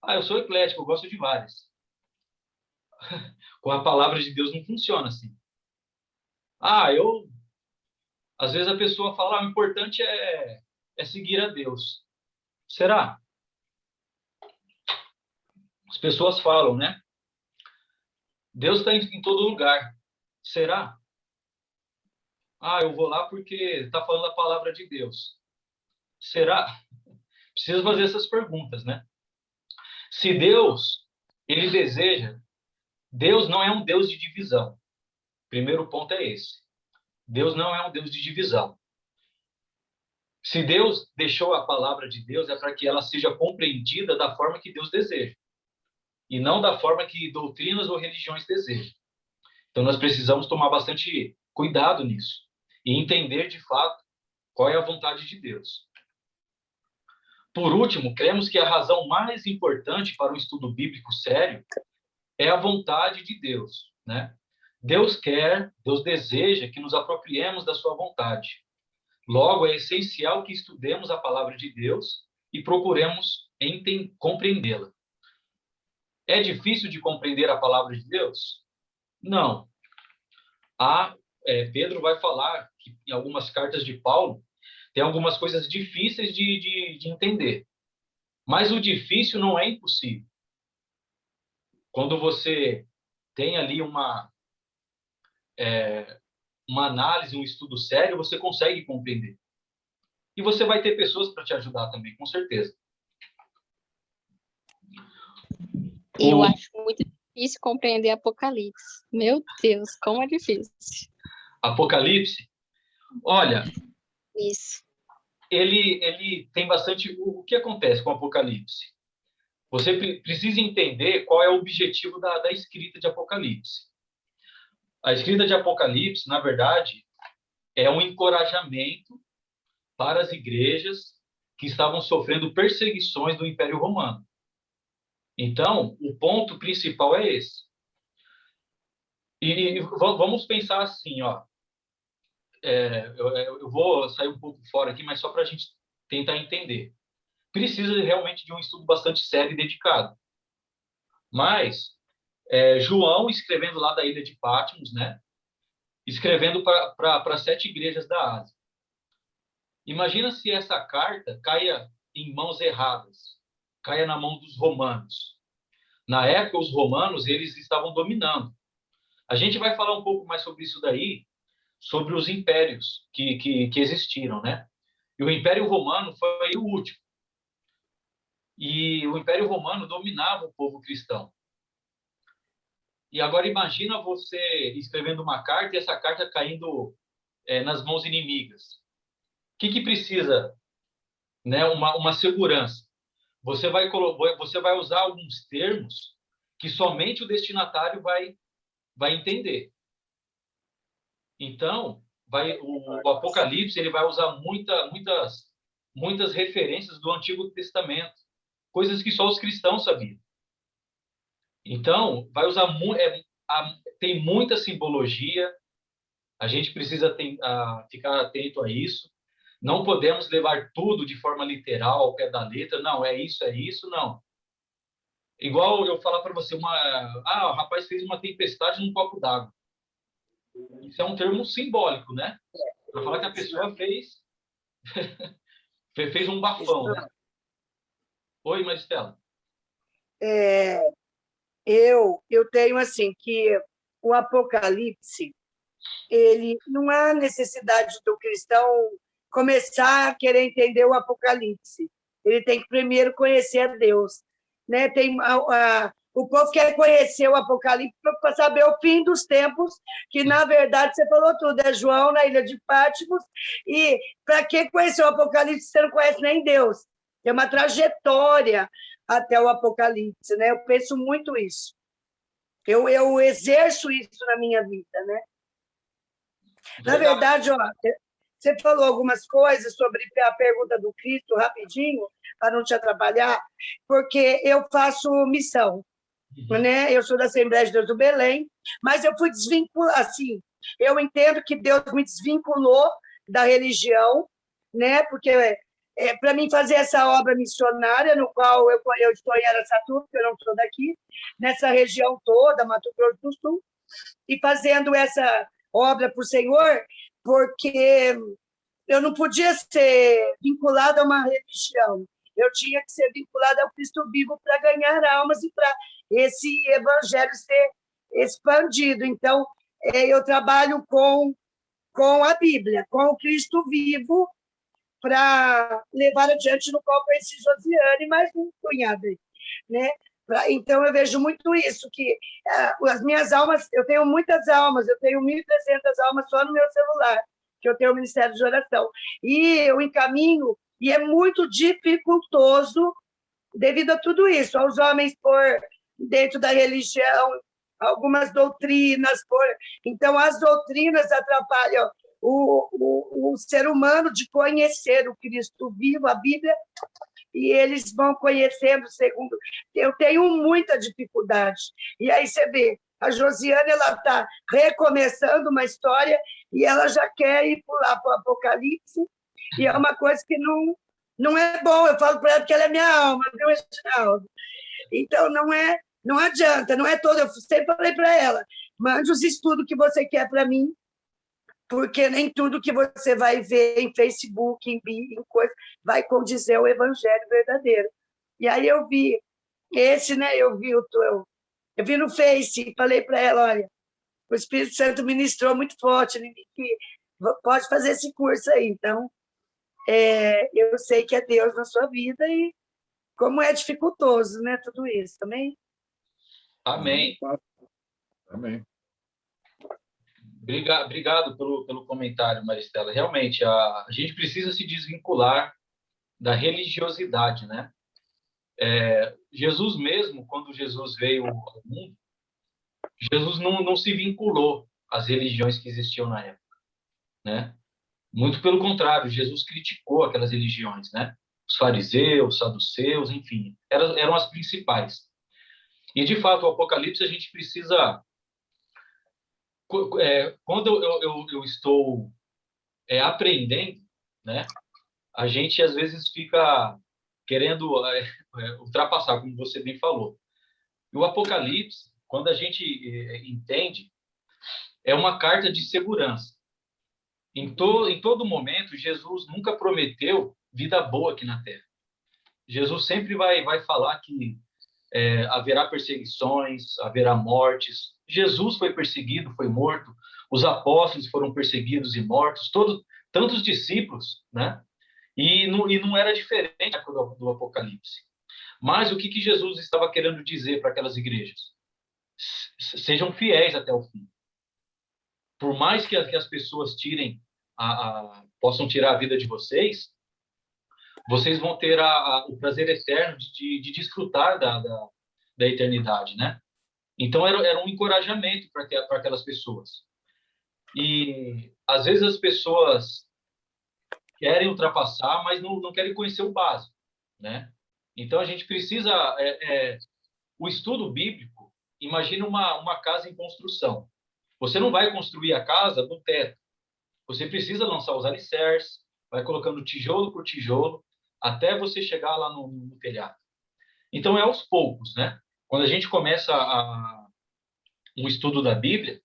Eu sou eclético, eu gosto de várias. Com a palavra de Deus não funciona assim. Às vezes a pessoa fala, o importante é seguir a Deus. Será? As pessoas falam, né? Deus está em todo lugar. Será? Eu vou lá porque está falando a palavra de Deus. Será? Precisa fazer essas perguntas, né? Se Deus, ele deseja, Deus não é um Deus de divisão. Primeiro ponto é esse. Deus não é um Deus de divisão. Se Deus deixou a palavra de Deus, é para que ela seja compreendida da forma que Deus deseja, e não da forma que doutrinas ou religiões desejam. Então, nós precisamos tomar bastante cuidado nisso e entender, de fato, qual é a vontade de Deus. Por último, cremos que a razão mais importante para um estudo bíblico sério é a vontade de Deus, né? Deus quer, Deus deseja que nos apropriemos da sua vontade. Logo, é essencial que estudemos a palavra de Deus e procuremos compreendê-la. É difícil de compreender a palavra de Deus? Não. Pedro vai falar que em algumas cartas de Paulo tem algumas coisas difíceis de entender. Mas o difícil não é impossível. Quando você tem ali uma análise, um estudo sério, você consegue compreender. E você vai ter pessoas para te ajudar também, com certeza. Eu acho muito difícil compreender Apocalipse. Meu Deus, como é difícil. Apocalipse? Olha, isso. Ele tem bastante... O que acontece com o Apocalipse? Você precisa entender qual é o objetivo da escrita de Apocalipse. A escrita de Apocalipse, na verdade, é um encorajamento para as igrejas que estavam sofrendo perseguições do Império Romano. Então, o ponto principal é esse. E vamos pensar assim, ó. Eu vou sair um pouco fora aqui, mas só para a gente tentar entender. Precisa realmente de um estudo bastante sério e dedicado. Mas João, escrevendo lá da ilha de Patmos, né? Escrevendo para 7 igrejas da Ásia. Imagina se essa carta caia em mãos erradas, caia na mão dos romanos. Na época, os romanos, eles estavam dominando. A gente vai falar um pouco mais sobre isso daí, sobre os impérios que existiram, né? E o Império Romano foi o último. E o Império Romano dominava o povo cristão. E agora imagina você escrevendo uma carta e essa carta caindo nas mãos inimigas. O que precisa? Né? Uma segurança. Você vai usar alguns termos que somente o destinatário vai entender. Então, o Apocalipse ele vai usar muitas referências do Antigo Testamento, coisas que só os cristãos sabiam. Então, vai usar tem muita simbologia. A gente precisa ficar atento a isso. Não podemos levar tudo de forma literal, ao pé da letra. Não, é isso, não. Igual eu falar para você, o rapaz fez uma tempestade num copo d'água. Isso é um termo simbólico, né? Para falar que a pessoa fez um bafão, né? Oi, Maristela. Eu tenho assim que o Apocalipse, ele não há necessidade do cristão começar a querer entender o Apocalipse. Ele tem que primeiro conhecer a Deus, né? O povo quer conhecer o Apocalipse para saber o fim dos tempos, que, na verdade, você falou tudo, é João na ilha de Patmos, e para que conhecer o Apocalipse se você não conhece nem Deus? Tem uma trajetória até o Apocalipse, né? Eu penso muito isso. Eu exerço isso na minha vida, né? Na verdade, ó, você falou algumas coisas sobre a pergunta do Cristo, rapidinho, para não te atrapalhar, porque eu faço missão, né? Eu sou da Assembleia de Deus do Belém, mas eu fui desvinculada, assim, eu entendo que Deus me desvinculou da religião, né? Porque para mim fazer essa obra missionária, no qual eu estou em Araçatuba, que eu não sou daqui, nessa região toda, Mato Grosso do Sul, e fazendo essa obra para o Senhor, porque eu não podia ser vinculada a uma religião, eu tinha que ser vinculada ao Cristo vivo para ganhar almas e para esse evangelho ser expandido. Então, eu trabalho com a Bíblia, com o Cristo vivo, para levar adiante, no qual conheci Josiane, mais um cunhado. né? Então, eu vejo muito isso, que as minhas almas, eu tenho muitas almas, eu tenho 1.300 almas só no meu celular, que eu tenho o Ministério de Oração. E eu encaminho, e é muito dificultoso devido a tudo isso, aos homens por dentro da religião, algumas doutrinas. Então, as doutrinas atrapalham o ser humano de conhecer o Cristo vivo, a Bíblia, e eles vão conhecendo segundo... Eu tenho muita dificuldade. E aí você vê, a Josiane está recomeçando uma história e ela já quer ir pular para o Apocalipse, e é uma coisa que não é bom. Eu falo para ela que ela é minha alma, viu, Reginaldo? Então, não adianta, não é todo. Eu sempre falei para ela, mande os estudos que você quer para mim, porque nem tudo que você vai ver em Facebook, em coisa, vai condizer o evangelho verdadeiro. E aí eu vi esse, né? Eu vi no Face, falei para ela, olha, o Espírito Santo ministrou muito forte em mim, que pode fazer esse curso aí. Então, eu sei que é Deus na sua vida e como é dificultoso, né? Tudo isso também. Amém. Amém. Obrigado pelo comentário, Maristela. Realmente, a gente precisa se desvincular da religiosidade, né? Jesus mesmo, quando Jesus veio ao mundo, Jesus não se vinculou às religiões que existiam na época, né? Muito pelo contrário, Jesus criticou aquelas religiões, né? Os fariseus, os saduceus, enfim, eram as principais. E, de fato, o Apocalipse a gente precisa... quando eu estou aprendendo, né? A gente, às vezes, fica querendo ultrapassar, como você bem falou. E o Apocalipse, quando a gente entende, é uma carta de segurança. Em todo momento, Jesus nunca prometeu vida boa aqui na Terra. Jesus sempre vai falar que haverá perseguições, haverá mortes. Jesus foi perseguido, foi morto. Os apóstolos foram perseguidos e mortos. Tantos discípulos, né? E não era diferente do Apocalipse. Mas o que Jesus estava querendo dizer para aquelas igrejas? Sejam fiéis até o fim. Por mais que as pessoas possam tirar a vida de vocês, vocês vão ter o prazer eterno de desfrutar da eternidade, né? Então, era um encorajamento para aquelas pessoas. E, às vezes, as pessoas querem ultrapassar, mas não querem conhecer o básico, né? Então, a gente precisa... o estudo bíblico, imagina uma casa em construção. Você não vai construir a casa no teto. Você precisa lançar os alicerces, vai colocando tijolo por tijolo, até você chegar lá no telhado. Então, é aos poucos, né? Quando a gente começa um estudo da Bíblia,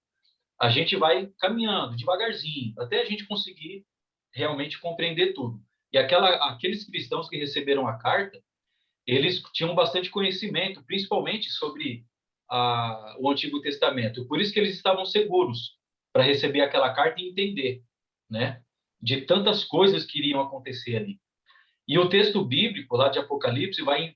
a gente vai caminhando devagarzinho, até a gente conseguir realmente compreender tudo. E aqueles cristãos que receberam a carta, eles tinham bastante conhecimento, principalmente sobre o Antigo Testamento. Por isso que eles estavam seguros para receber aquela carta e entender, né? De tantas coisas que iriam acontecer ali. E o texto bíblico, lá de Apocalipse, vai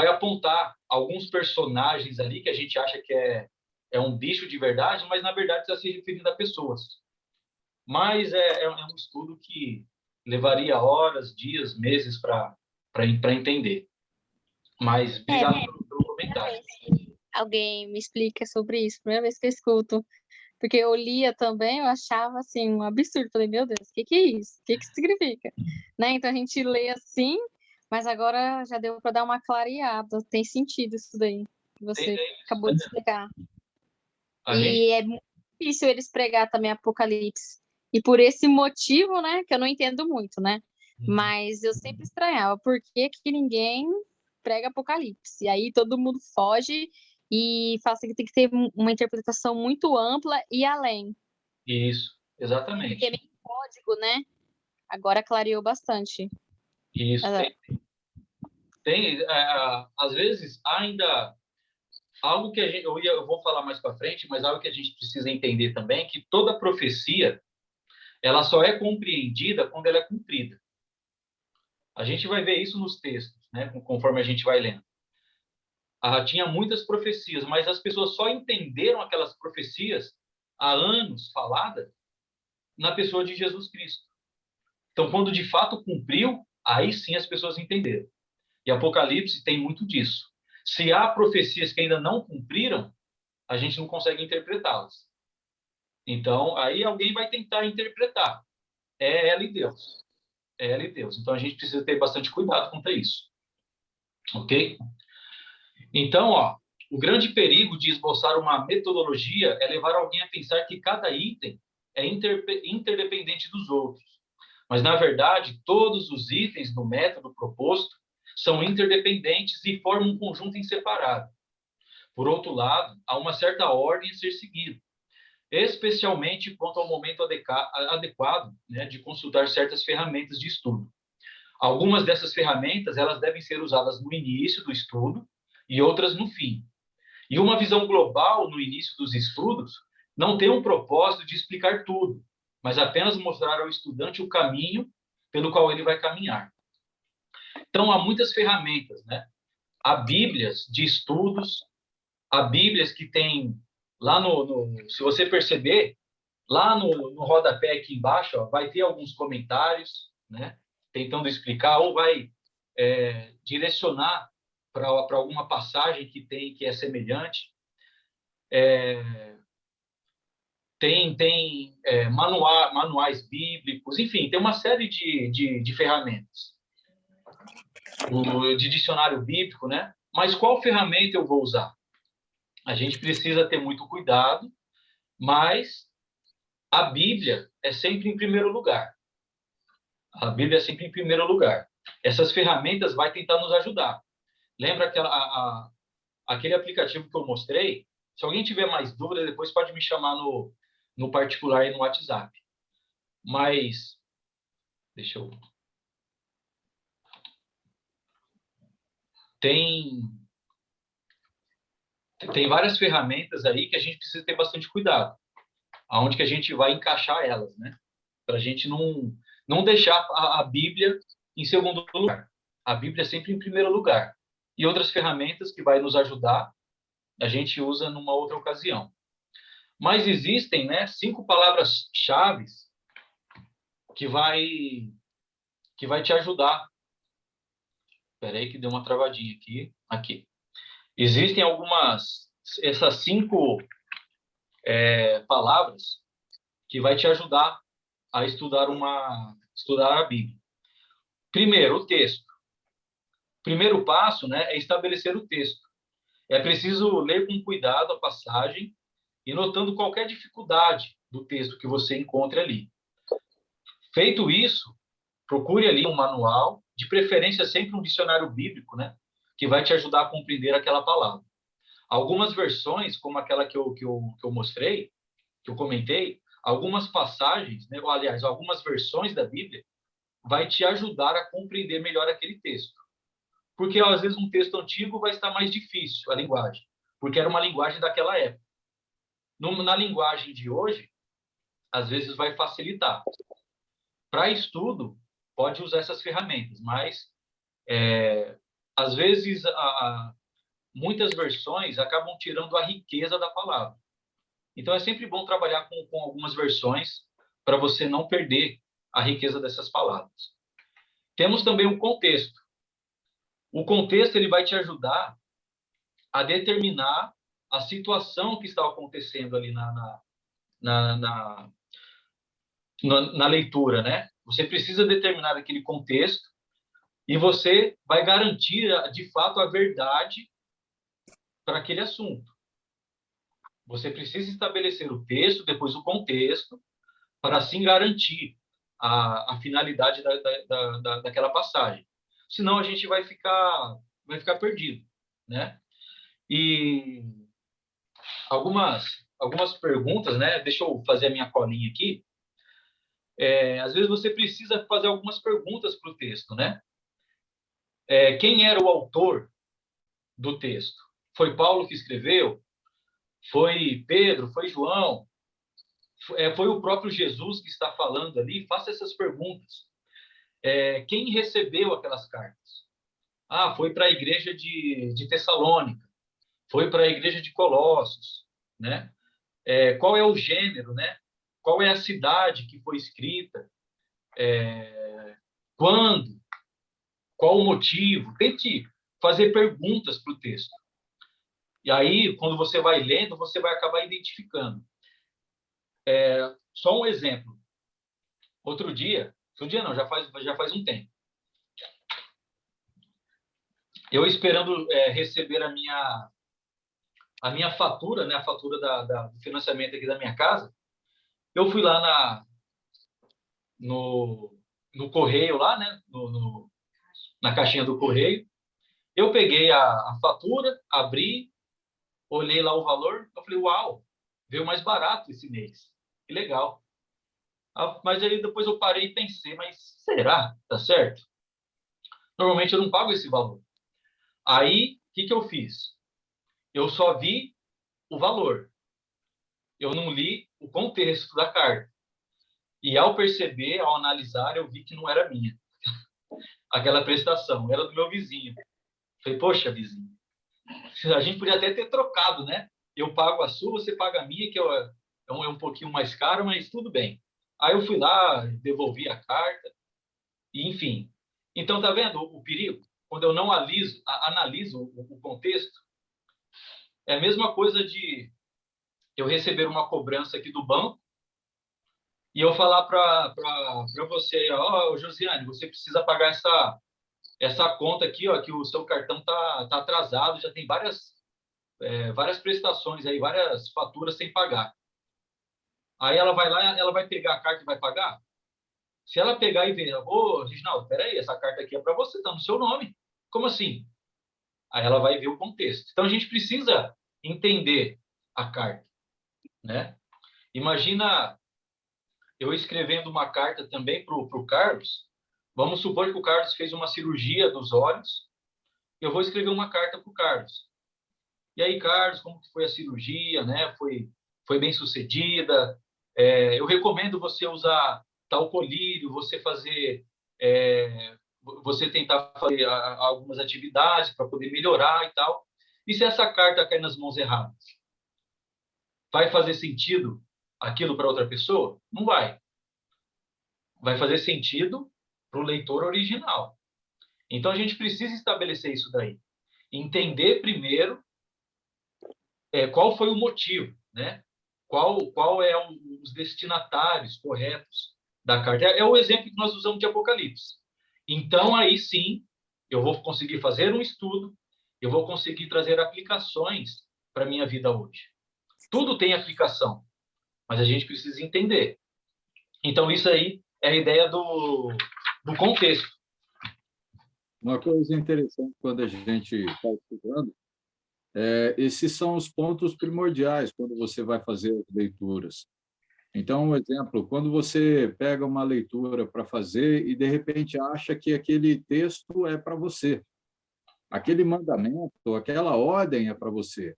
apontar alguns personagens ali que a gente acha que é um bicho de verdade, mas, na verdade, está se referindo a pessoas. Mas é um estudo que levaria horas, dias, meses para entender. Mas, obrigado pelo comentário. Alguém me explica sobre isso, primeira vez que eu escuto. Porque eu lia também, eu achava assim um absurdo. Falei, meu Deus, o que é isso? O que significa? Né? Então a gente lê assim, mas agora já deu para dar uma clareada. Tem sentido isso daí que você acabou de explicar. É muito difícil eles pregar também Apocalipse. E por esse motivo, né, que eu não entendo muito, né? Mas eu sempre estranhava por que ninguém prega Apocalipse. E aí todo mundo foge e fala assim que tem que ter uma interpretação muito ampla e além. Isso, exatamente. Porque é meio código, né? Agora clareou bastante. Isso. Às vezes, ainda algo que eu vou falar mais para frente, mas algo que a gente precisa entender também, que toda profecia, ela só é compreendida quando ela é cumprida. A gente vai ver isso nos textos. né, conforme a gente vai lendo. Tinha muitas profecias, mas as pessoas só entenderam aquelas profecias há anos faladas na pessoa de Jesus Cristo. Então, quando de fato cumpriu, aí sim as pessoas entenderam. E Apocalipse tem muito disso. Se há profecias que ainda não cumpriram, a gente não consegue interpretá-las. Então, aí alguém vai tentar interpretar. É ela e Deus. É ela e Deus. Então, a gente precisa ter bastante cuidado quanto a isso. Ok? Então, o grande perigo de esboçar uma metodologia é levar alguém a pensar que cada item é interdependente dos outros. Mas, na verdade, todos os itens do método proposto são interdependentes e formam um conjunto inseparável. Por outro lado, há uma certa ordem a ser seguida, especialmente quanto ao momento adequado, né, de consultar certas ferramentas de estudo. Algumas dessas ferramentas elas devem ser usadas no início do estudo e outras no fim. E uma visão global no início dos estudos não tem um propósito de explicar tudo, mas apenas mostrar ao estudante o caminho pelo qual ele vai caminhar. Então, há muitas ferramentas, né? Há bíblias de estudos, há bíblias que tem lá se você perceber, lá no rodapé aqui embaixo, vai ter alguns comentários, né? Tentando explicar, ou vai direcionar para alguma passagem que é semelhante. Tem manuais bíblicos, enfim, tem uma série de ferramentas. De dicionário bíblico, né? Mas qual ferramenta eu vou usar? A gente precisa ter muito cuidado, mas a Bíblia é sempre em primeiro lugar. A Bíblia é sempre em primeiro lugar. Essas ferramentas vão tentar nos ajudar. Lembra aquele aplicativo que eu mostrei? Se alguém tiver mais dúvida, depois pode me chamar no particular e no WhatsApp. Mas, deixa eu... Tem várias ferramentas aí que a gente precisa ter bastante cuidado. Aonde que a gente vai encaixar elas, né? Para a gente não deixar a Bíblia em segundo lugar. A Bíblia é sempre em primeiro lugar. E outras ferramentas que vai nos ajudar, a gente usa numa outra ocasião. Mas existem, né, 5 palavras-chave que vai te ajudar. Espera aí que deu uma travadinha aqui. Aqui. Existem essas 5 palavras que vai te ajudar a estudar a Bíblia. Primeiro, o texto. O primeiro passo, né, é estabelecer o texto. É preciso ler com cuidado a passagem e notando qualquer dificuldade do texto que você encontre ali. Feito isso, procure ali um manual, de preferência sempre um dicionário bíblico, né, que vai te ajudar a compreender aquela palavra. Algumas versões, como aquela que eu mostrei, que eu comentei, algumas passagens, né, ou, aliás, algumas versões da Bíblia, vai te ajudar a compreender melhor aquele texto. Porque, às vezes, um texto antigo vai estar mais difícil, a linguagem, porque era uma linguagem daquela época. Na linguagem de hoje, às vezes vai facilitar. Para estudo, pode usar essas ferramentas, mas, às vezes, muitas versões acabam tirando a riqueza da palavra. Então, é sempre bom trabalhar com algumas versões para você não perder a riqueza dessas palavras. Temos também o contexto. O contexto ele vai te ajudar a determinar a situação que está acontecendo ali na leitura, né? Você precisa determinar aquele contexto e você vai garantir, de fato, a verdade para aquele assunto. Você precisa estabelecer o texto, depois o contexto, para assim garantir a finalidade daquela passagem. Senão a gente vai ficar perdido, né? E algumas perguntas, né? Deixa eu fazer a minha colinha aqui. Às vezes você precisa fazer algumas perguntas para o texto, né? Quem era o autor do texto? Foi Paulo que escreveu? Foi Pedro? Foi João? Foi o próprio Jesus que está falando ali? Faça essas perguntas. Quem recebeu aquelas cartas? Ah, foi para a igreja de Tessalônica, foi para a igreja de Colossos, né? Qual é o gênero, né? Qual é a cidade que foi escrita? Quando? Qual o motivo? Tente fazer perguntas para o texto. E aí, quando você vai lendo, você vai acabar identificando. Só um exemplo. Outro dia não, já faz um tempo. Eu esperando receber a minha fatura, né, a fatura do financiamento aqui da minha casa, eu fui lá no correio, lá, né, na caixinha do correio, eu peguei a fatura, abri, olhei lá o valor, eu falei, uau, veio mais barato esse mês, que legal. Mas aí depois eu parei e pensei, mas será? Tá certo? Normalmente eu não pago esse valor. Aí, o que eu fiz? Eu só vi o valor. Eu não li o contexto da carta. E ao perceber, ao analisar, eu vi que não era minha. Aquela prestação, era do meu vizinho. Falei, poxa, vizinho, a gente podia até ter trocado, né? Eu pago a sua, você paga a minha, que é um pouquinho mais caro, mas tudo bem. Aí eu fui lá, devolvi a carta, e enfim. Então, tá vendo o perigo? Quando eu não analiso o contexto, é a mesma coisa de eu receber uma cobrança aqui do banco e eu falar para você, ó, Josiane, você precisa pagar essa conta aqui, ó, que o seu cartão tá atrasado, já tem várias prestações aí, várias faturas sem pagar. Aí ela vai lá, ela vai pegar a carta e vai pagar? Se ela pegar e ver, ô, Reginaldo, peraí, essa carta aqui é para você, tá no seu nome. Como assim? Aí ela vai ver o contexto. Então, a gente precisa entender a carta, né? Imagina eu escrevendo uma carta também para o Carlos. Vamos supor que o Carlos fez uma cirurgia dos olhos. Eu vou escrever uma carta para o Carlos. E aí, Carlos, como que foi a cirurgia, né? Foi bem sucedida? Eu recomendo você usar tal colírio, você tentar fazer algumas atividades para poder melhorar e tal. E se essa carta cair nas mãos erradas? Vai fazer sentido aquilo para outra pessoa? Não vai. Vai fazer sentido para o leitor original. Então, a gente precisa estabelecer isso daí. Entender primeiro qual foi o motivo, né? Qual é os destinatários corretos da carta. É o exemplo que nós usamos de Apocalipse. Então, aí sim, eu vou conseguir fazer um estudo, eu vou conseguir trazer aplicações para a minha vida hoje. Tudo tem aplicação, mas a gente precisa entender. Então, isso aí é a ideia do contexto. Uma coisa interessante quando a gente está estudando, esses são os pontos primordiais quando você vai fazer as leituras. Então, um exemplo, quando você pega uma leitura para fazer e, de repente, acha que aquele texto é para você, aquele mandamento, aquela ordem é para você,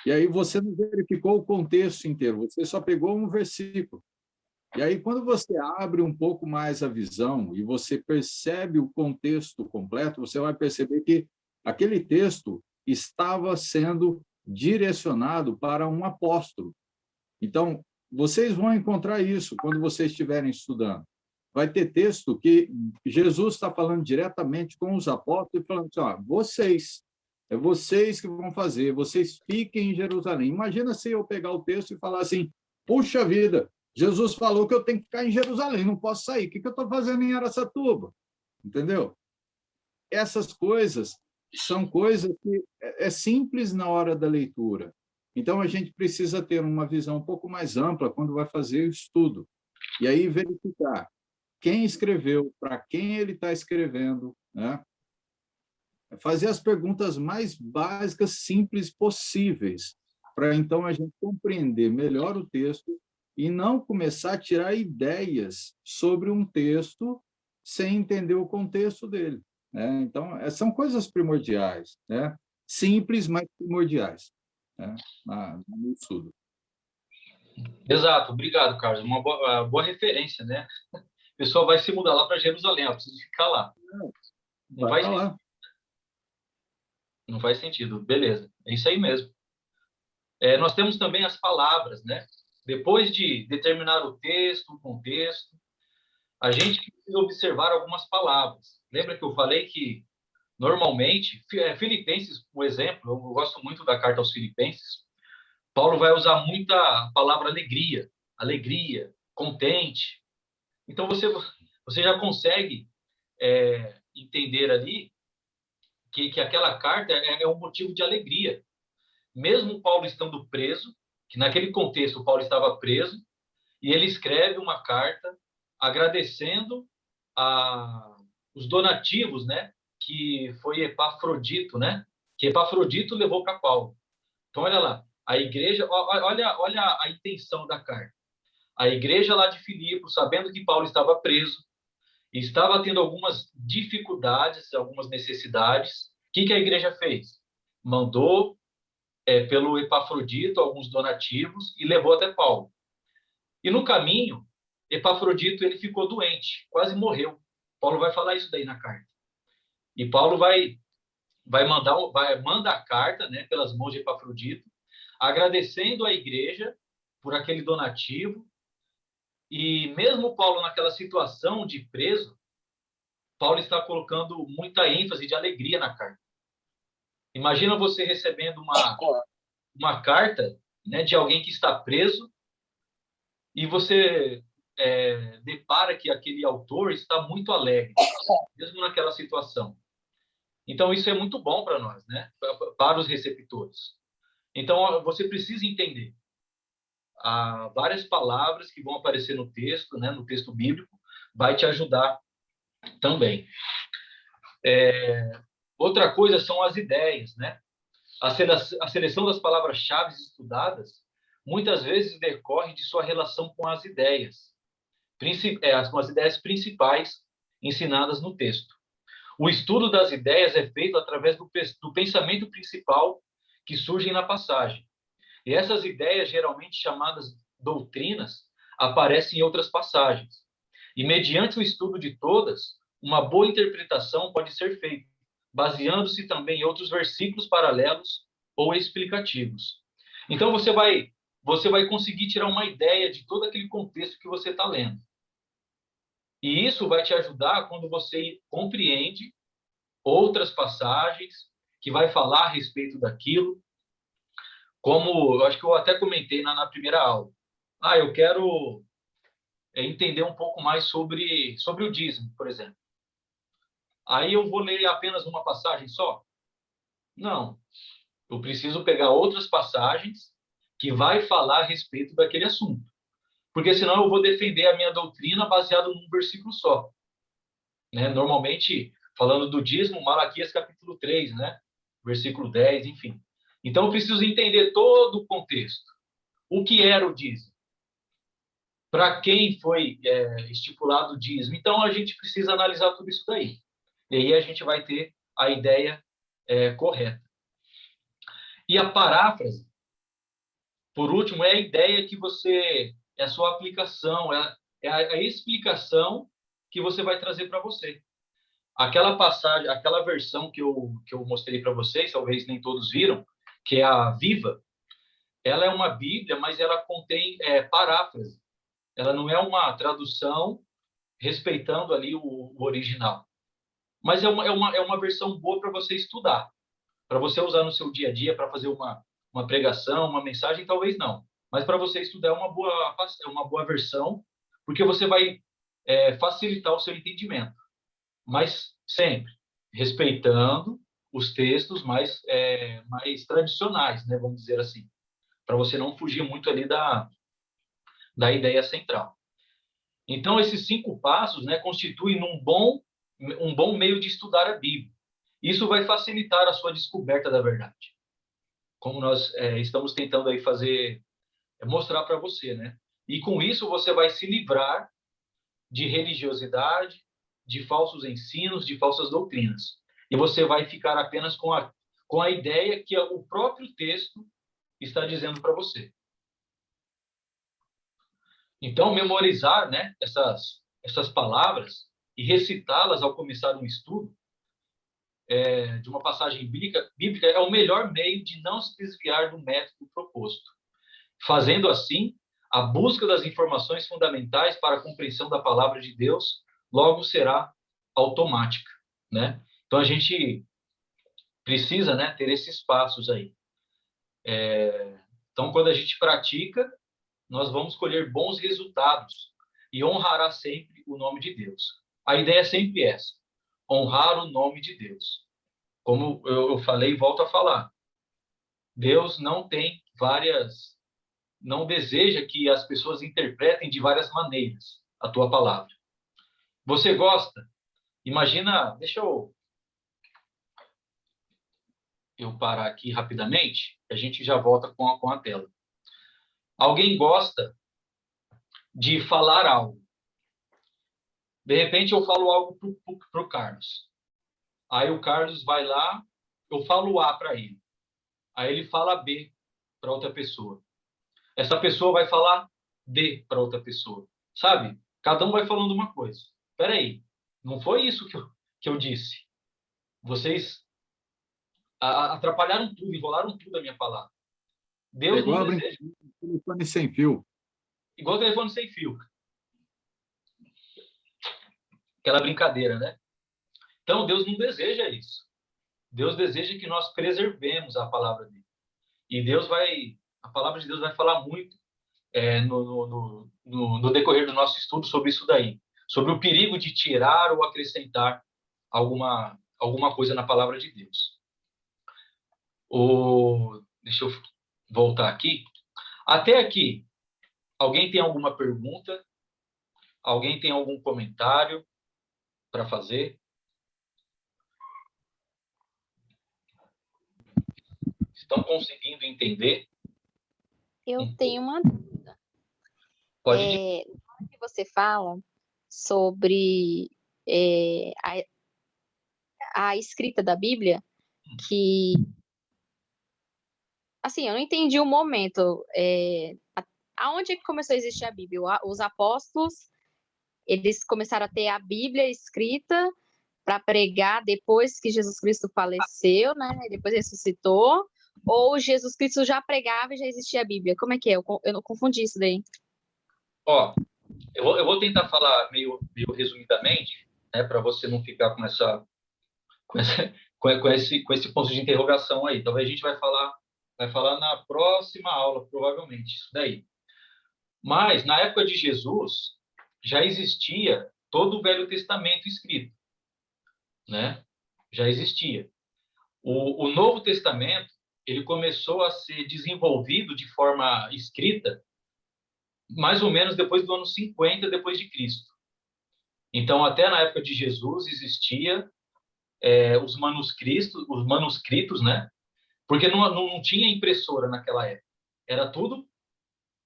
e aí você não verificou o contexto inteiro, você só pegou um versículo. E aí, quando você abre um pouco mais a visão e você percebe o contexto completo, você vai perceber que aquele texto estava sendo direcionado para um apóstolo. Então, vocês vão encontrar isso quando vocês estiverem estudando. Vai ter texto que Jesus está falando diretamente com os apóstolos, falando assim, ó, vocês que vão fazer, vocês fiquem em Jerusalém. Imagina se eu pegar o texto e falar assim, puxa vida, Jesus falou que eu tenho que ficar em Jerusalém, não posso sair. O que eu estou fazendo em Araçatuba? Entendeu? Essas coisas são coisas que é simples na hora da leitura. Então, a gente precisa ter uma visão um pouco mais ampla quando vai fazer o estudo. E aí verificar quem escreveu, para quem ele está escrevendo, né? Fazer as perguntas mais básicas, simples possíveis, para então a gente compreender melhor o texto e não começar a tirar ideias sobre um texto sem entender o contexto dele, né? Então, são coisas primordiais, né? Simples, mas primordiais, né? No estudo. Exato, obrigado, Carlos. Uma boa referência, né? O pessoal vai se mudar lá para Jerusalém, precisa ficar lá. Vai lá. Não faz sentido. Beleza, é isso aí mesmo. Nós temos também as palavras, né? Depois de determinar o texto, o contexto, a gente precisa observar algumas palavras. Lembra que eu falei que, normalmente, Filipenses, por exemplo, eu gosto muito da carta aos Filipenses, Paulo vai usar muita a palavra alegria, contente. Então, você já consegue entender ali que aquela carta é um motivo de alegria. Mesmo Paulo estando preso, que naquele contexto Paulo estava preso, e ele escreve uma carta agradecendo os donativos, né, que foi Epafrodito, né, que Epafrodito levou para Paulo. Então, olha lá, a igreja, olha a intenção da carta. A igreja lá de Filipos, sabendo que Paulo estava preso, estava tendo algumas dificuldades, algumas necessidades, o que a igreja fez? Mandou pelo Epafrodito alguns donativos e levou até Paulo. E no caminho, Epafrodito ele ficou doente, quase morreu. Paulo vai falar isso daí na carta. E Paulo manda a carta, né, pelas mãos de Epafrodito, agradecendo a igreja por aquele donativo. E mesmo Paulo naquela situação de preso, Paulo está colocando muita ênfase de alegria na carta. Imagina você recebendo uma carta, né, de alguém que está preso e você depara que aquele autor está muito alegre, mesmo naquela situação. Então, isso é muito bom para nós, né? Para os receptores. Então, você precisa entender. Há várias palavras que vão aparecer no texto, né? No texto bíblico, vai te ajudar também. Outra coisa são as ideias, né? A seleção das palavras-chave estudadas muitas vezes decorre de sua relação com as ideias, com as ideias principais ensinadas no texto. O estudo das ideias é feito através do pensamento principal que surge na passagem. E essas ideias, geralmente chamadas doutrinas, aparecem em outras passagens. E mediante o estudo de todas, uma boa interpretação pode ser feita, baseando-se também em outros versículos paralelos ou explicativos. Então, você vai conseguir tirar uma ideia de todo aquele contexto que você está lendo. E isso vai te ajudar quando você compreende outras passagens que vai falar a respeito daquilo. Como eu acho que eu até comentei na primeira aula. Eu quero entender um pouco mais sobre o dízimo, por exemplo. Aí eu vou ler apenas uma passagem só? Não. Eu preciso pegar outras passagens que vai falar a respeito daquele assunto. Porque senão eu vou defender a minha doutrina baseado num versículo só. Né? Normalmente, falando do dízimo, Malaquias capítulo 3, né? Versículo 10, enfim. Então, eu preciso entender todo o contexto. O que era o dízimo? Para quem foi estipulado o dízimo? Então, a gente precisa analisar tudo isso daí. E aí a gente vai ter a ideia correta. E a paráfrase, por último, é a ideia que você... É a sua aplicação, é a explicação que você vai trazer para você. Aquela passagem, aquela versão que eu mostrei para vocês, talvez nem todos viram, que é a Viva, ela é uma Bíblia, mas ela contém paráfrase. Ela não é uma tradução respeitando ali o original. Mas é uma versão boa para você estudar, para você usar no seu dia a dia, para fazer uma pregação, uma mensagem, talvez não. Mas para você estudar é uma boa versão, porque você vai facilitar o seu entendimento. Mas sempre respeitando os textos mais tradicionais, né, vamos dizer assim, para você não fugir muito ali da ideia central. Então, esses 5 passos, né, constituem um bom meio de estudar a Bíblia. Isso vai facilitar a sua descoberta da verdade, como nós estamos tentando aí mostrar para você, né? E com isso você vai se livrar de religiosidade, de falsos ensinos, de falsas doutrinas. E você vai ficar apenas com a ideia que o próprio texto está dizendo para você. Então, memorizar, né, essas palavras e recitá-las ao começar um estudo de uma passagem bíblica é o melhor meio de não se desviar do método proposto. Fazendo assim, a busca das informações fundamentais para a compreensão da palavra de Deus logo será automática, né? Então, a gente precisa, né, ter esses passos aí. Então, quando a gente pratica, nós vamos colher bons resultados e honrará sempre o nome de Deus. A ideia é sempre essa, honrar o nome de Deus. Como eu falei e volto a falar, Deus não deseja que as pessoas interpretem de várias maneiras a tua palavra. Você gosta? Imagina, deixa eu parar aqui rapidamente, a gente já volta com a tela. Alguém gosta de falar algo. De repente, eu falo algo para o Carlos. Aí o Carlos vai lá, eu falo A para ele. Aí ele fala B para outra pessoa. Essa pessoa vai falar D para outra pessoa. Sabe? Cada um vai falando uma coisa. Espera aí, não foi isso que eu disse. Vocês atrapalharam tudo, enrolaram tudo a minha palavra. Deus não deseja. Telefone sem fio. Igual telefone sem fio. Aquela brincadeira, né? Então, Deus não deseja isso. Deus deseja que nós preservemos a palavra dele. E a palavra de Deus vai falar muito no decorrer do nosso estudo sobre isso daí. Sobre o perigo de tirar ou acrescentar alguma coisa na palavra de Deus. Deixa eu voltar aqui. Até aqui, alguém tem alguma pergunta? Alguém tem algum comentário para fazer? Estão conseguindo entender? Eu tenho uma dúvida. Pode dizer. Que você fala sobre a escrita da Bíblia, que assim, eu não entendi o momento. Aonde é que começou a existir a Bíblia? Os apóstolos, eles começaram a ter a Bíblia escrita para pregar depois que Jesus Cristo faleceu, né? Depois ressuscitou. Ou Jesus Cristo já pregava e já existia a Bíblia? Como é que é? Eu não confundi isso daí. Eu vou tentar falar meio resumidamente, né, para você não ficar com esse ponto de interrogação aí. Talvez a gente vai falar na próxima aula, provavelmente, isso daí. Mas, na época de Jesus, já existia todo o Velho Testamento escrito, né? Já existia. O Novo Testamento, ele começou a ser desenvolvido de forma escrita mais ou menos depois do ano 50 depois de Cristo. Então, até na época de Jesus existia os manuscritos, né? Porque não tinha impressora naquela época. Era tudo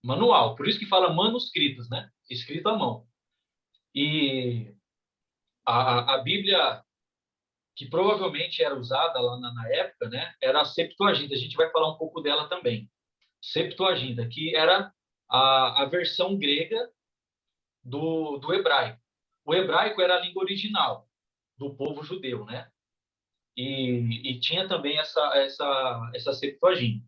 manual. Por isso que fala manuscritos, né? Escrito à mão. E a Bíblia que provavelmente era usada lá na época, né? Era a Septuaginta. A gente vai falar um pouco dela também. Septuaginta, que era a versão grega do hebraico. O hebraico era a língua original do povo judeu, né? E tinha também essa Septuaginta.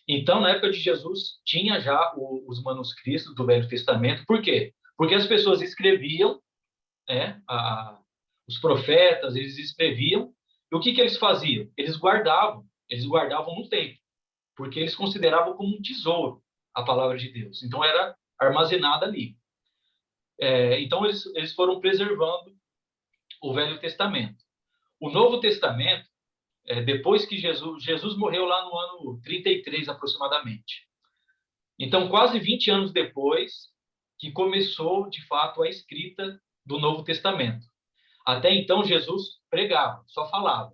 Então, na época de Jesus, tinha já os manuscritos do Velho Testamento. Por quê? Porque as pessoas escreviam, né? Os profetas, eles escreviam. E o que eles faziam? Eles guardavam no templo, porque eles consideravam como um tesouro a palavra de Deus. Então, era armazenada ali. Então, eles foram preservando o Velho Testamento. O Novo Testamento, depois que Jesus morreu lá no ano 33, aproximadamente. Então, quase 20 anos depois que começou, de fato, a escrita do Novo Testamento. Até então, Jesus pregava, só falava.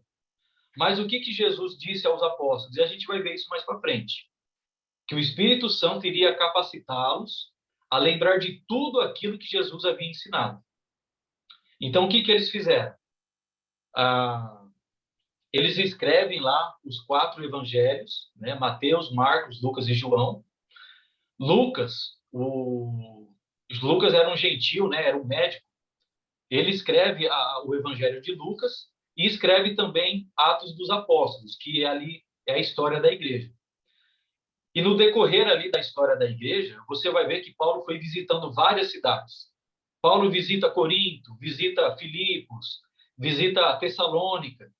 Mas o que Jesus disse aos apóstolos? E a gente vai ver isso mais para frente. Que o Espírito Santo iria capacitá-los a lembrar de tudo aquilo que Jesus havia ensinado. Então, o que eles fizeram? Eles escrevem lá os 4 evangelhos, né? Mateus, Marcos, Lucas e João. Lucas era um gentil, né? Era um médico. Ele escreve o evangelho de Lucas e escreve também Atos dos Apóstolos, que ali é a história da igreja. E no decorrer ali da história da igreja, você vai ver que Paulo foi visitando várias cidades. Paulo visita Corinto, visita Filipos, visita Tessalônica.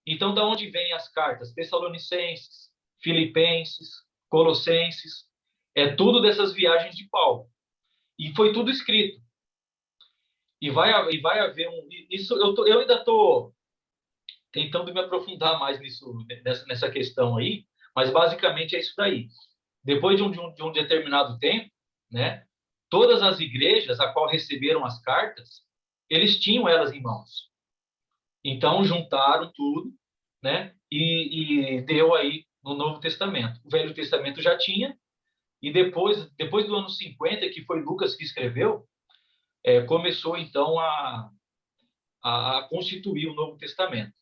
Então, da onde vêm as cartas? Tessalonicenses, Filipenses, Colossenses. É tudo dessas viagens de Paulo. E foi tudo escrito. E vai haver um... Eu ainda estou tentando me aprofundar mais nessa questão aí, mas basicamente é isso daí. Depois de um determinado tempo, né, todas as igrejas a qual receberam as cartas, eles tinham elas em mãos. Então, juntaram tudo, né, e deu aí no Novo Testamento. O Velho Testamento já tinha, e depois do ano 50, que foi Lucas que escreveu, começou, então, a constituir o Novo Testamento.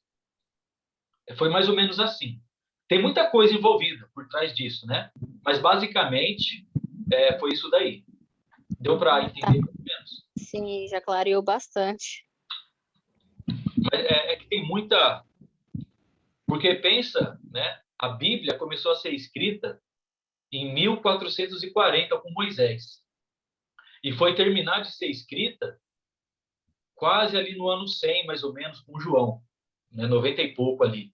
Foi mais ou menos assim. Tem muita coisa envolvida por trás disso, né? Mas, basicamente, foi isso daí. Deu para entender, pelo menos? Sim, já clareou bastante. Mas é que tem muita... Porque pensa, né? A Bíblia começou a ser escrita em 1440 com Moisés. E foi terminar de ser escrita quase ali no ano 100, mais ou menos, com João, né? 90 e pouco ali.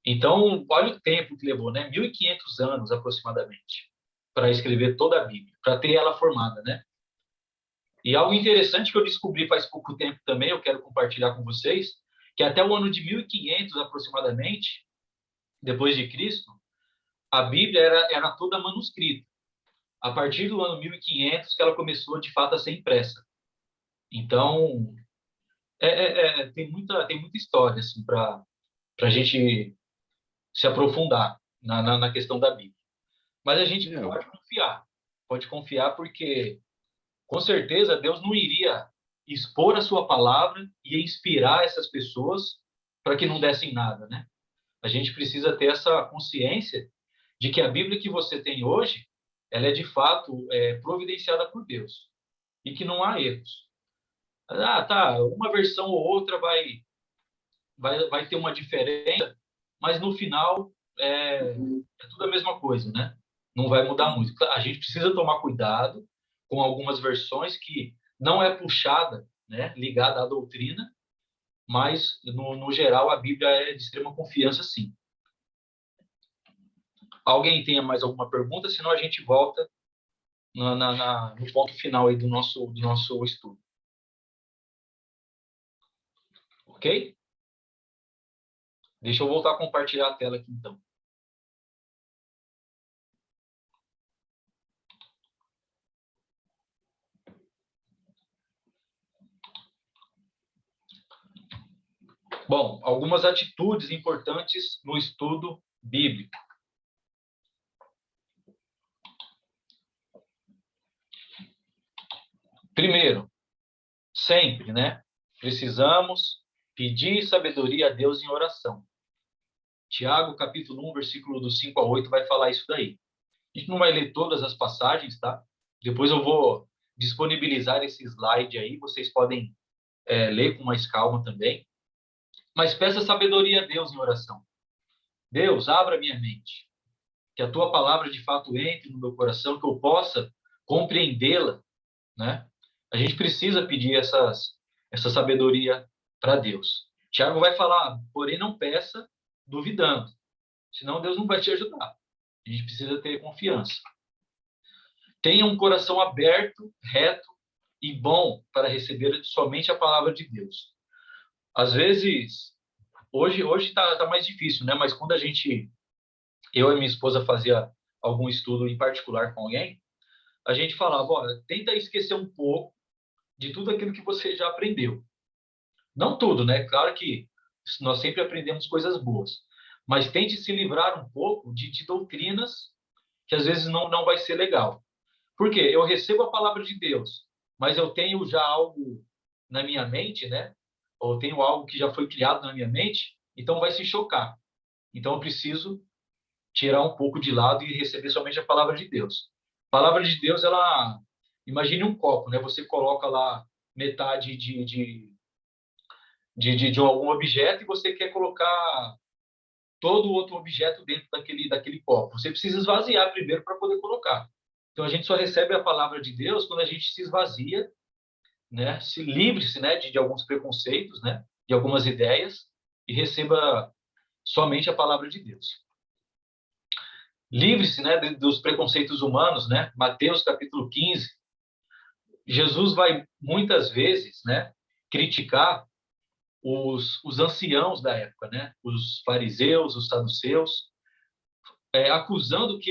Então, olha o tempo que levou, né? 1.500 anos, aproximadamente, para escrever toda a Bíblia, para ter ela formada, né? E algo interessante que eu descobri faz pouco tempo também, eu quero compartilhar com vocês, que até o ano de 1500, aproximadamente, depois de Cristo, a Bíblia era toda manuscrita. A partir do ano 1500 que ela começou, de fato, a ser impressa. Então, tem muita história assim, para a gente se aprofundar na questão da Bíblia. Mas a gente pode confiar porque, com certeza, Deus não iria expor a sua palavra e inspirar essas pessoas para que não dessem nada, né? A gente precisa ter essa consciência de que a Bíblia que você tem hoje, ela é de fato providenciada por Deus e que não há erros. Uma versão ou outra vai ter uma diferença, mas no final é tudo a mesma coisa, né? Não vai mudar muito. A gente precisa tomar cuidado com algumas versões que não é puxada, né, ligada à doutrina, mas no geral a Bíblia é de extrema confiança, sim. Alguém tenha mais alguma pergunta? Senão a gente volta no ponto final aí do nosso estudo. Ok? Deixa eu voltar a compartilhar a tela aqui, então. Bom, algumas atitudes importantes no estudo bíblico. Primeiro, sempre, né? Precisamos pedir sabedoria a Deus em oração. Tiago, capítulo 1, versículo do 5 a 8, vai falar isso daí. A gente não vai ler todas as passagens, tá? Depois eu vou disponibilizar esse slide aí, vocês podem ler com mais calma também. Mas peça sabedoria a Deus em oração. Deus, abra minha mente. Que a tua palavra de fato entre no meu coração, que eu possa compreendê-la, né? A gente precisa pedir essa sabedoria para Deus. Tiago vai falar, porém não peça duvidando, senão Deus não vai te ajudar. A gente precisa ter confiança. Tenha um coração aberto, reto e bom para receber somente a palavra de Deus. Às vezes, hoje está mais difícil, né? Mas quando eu e minha esposa fazia algum estudo em particular com alguém, a gente falava, olha, tenta esquecer um pouco de tudo aquilo que você já aprendeu. Não tudo, né? Claro que nós sempre aprendemos coisas boas, mas tente se livrar um pouco de doutrinas que às vezes não vai ser legal. Por quê? Eu recebo a palavra de Deus, mas eu tenho já algo na minha mente, né? Ou tenho algo que já foi criado na minha mente, então vai se chocar. Então eu preciso tirar um pouco de lado e receber somente a palavra de Deus. A palavra de Deus, imagine um copo, né? Você coloca lá metade de algum objeto e você quer colocar todo o outro objeto dentro daquele copo. Você precisa esvaziar primeiro para poder colocar. Então, a gente só recebe a palavra de Deus quando a gente se esvazia, né? Se livre-se, né, de alguns preconceitos, né, de algumas ideias, e receba somente a palavra de Deus. Livre-se, né, dos preconceitos humanos, né? Mateus capítulo 15. Jesus vai muitas vezes, né, criticar os anciãos da época, né? Os fariseus, os saduceus, acusando que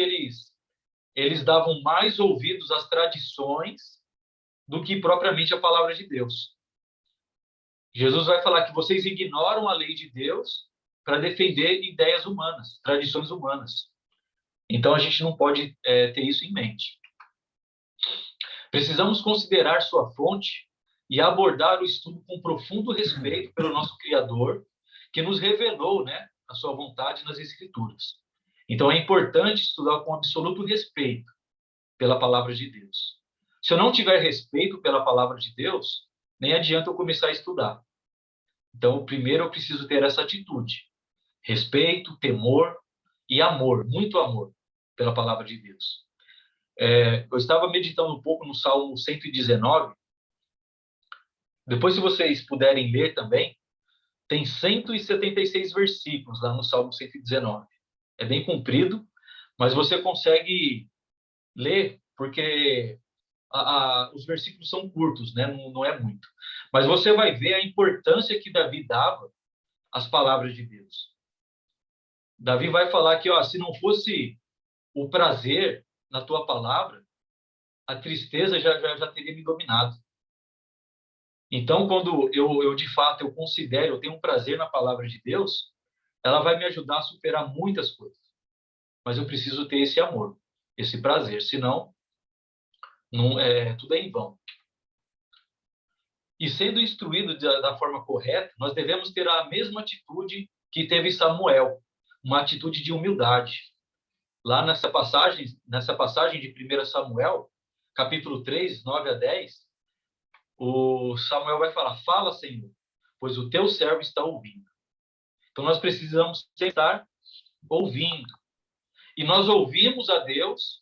eles davam mais ouvidos às tradições do que propriamente a palavra de Deus. Jesus vai falar que vocês ignoram a lei de Deus para defender ideias humanas, tradições humanas. Então, a gente não pode ter isso em mente. Precisamos considerar sua fonte e abordar o estudo com profundo respeito pelo nosso Criador, que nos revelou, né, a sua vontade nas Escrituras. Então, é importante estudar com absoluto respeito pela palavra de Deus. Se eu não tiver respeito pela palavra de Deus, nem adianta eu começar a estudar. Então, primeiro eu preciso ter essa atitude. Respeito, temor e amor, muito amor pela palavra de Deus. Eu estava meditando um pouco no Salmo 119. Depois, se vocês puderem ler também, tem 176 versículos lá no Salmo 119. É bem comprido, mas você consegue ler, porque os versículos são curtos, né? Não é muito. Mas você vai ver a importância que Davi dava às palavras de Deus. Davi vai falar que, se não fosse o prazer na tua palavra, a tristeza já teria me dominado. Então, quando eu de fato, eu considero, eu tenho um prazer na palavra de Deus, ela vai me ajudar a superar muitas coisas. Mas eu preciso ter esse amor, esse prazer, senão tudo é em vão. E sendo instruído da forma correta, nós devemos ter a mesma atitude que teve Samuel, uma atitude de humildade. Lá nessa passagem de 1 Samuel, capítulo 3, 9 a 10, o Samuel vai falar: fala, Senhor, pois o teu servo está ouvindo. Então, nós precisamos estar ouvindo. E nós ouvimos a Deus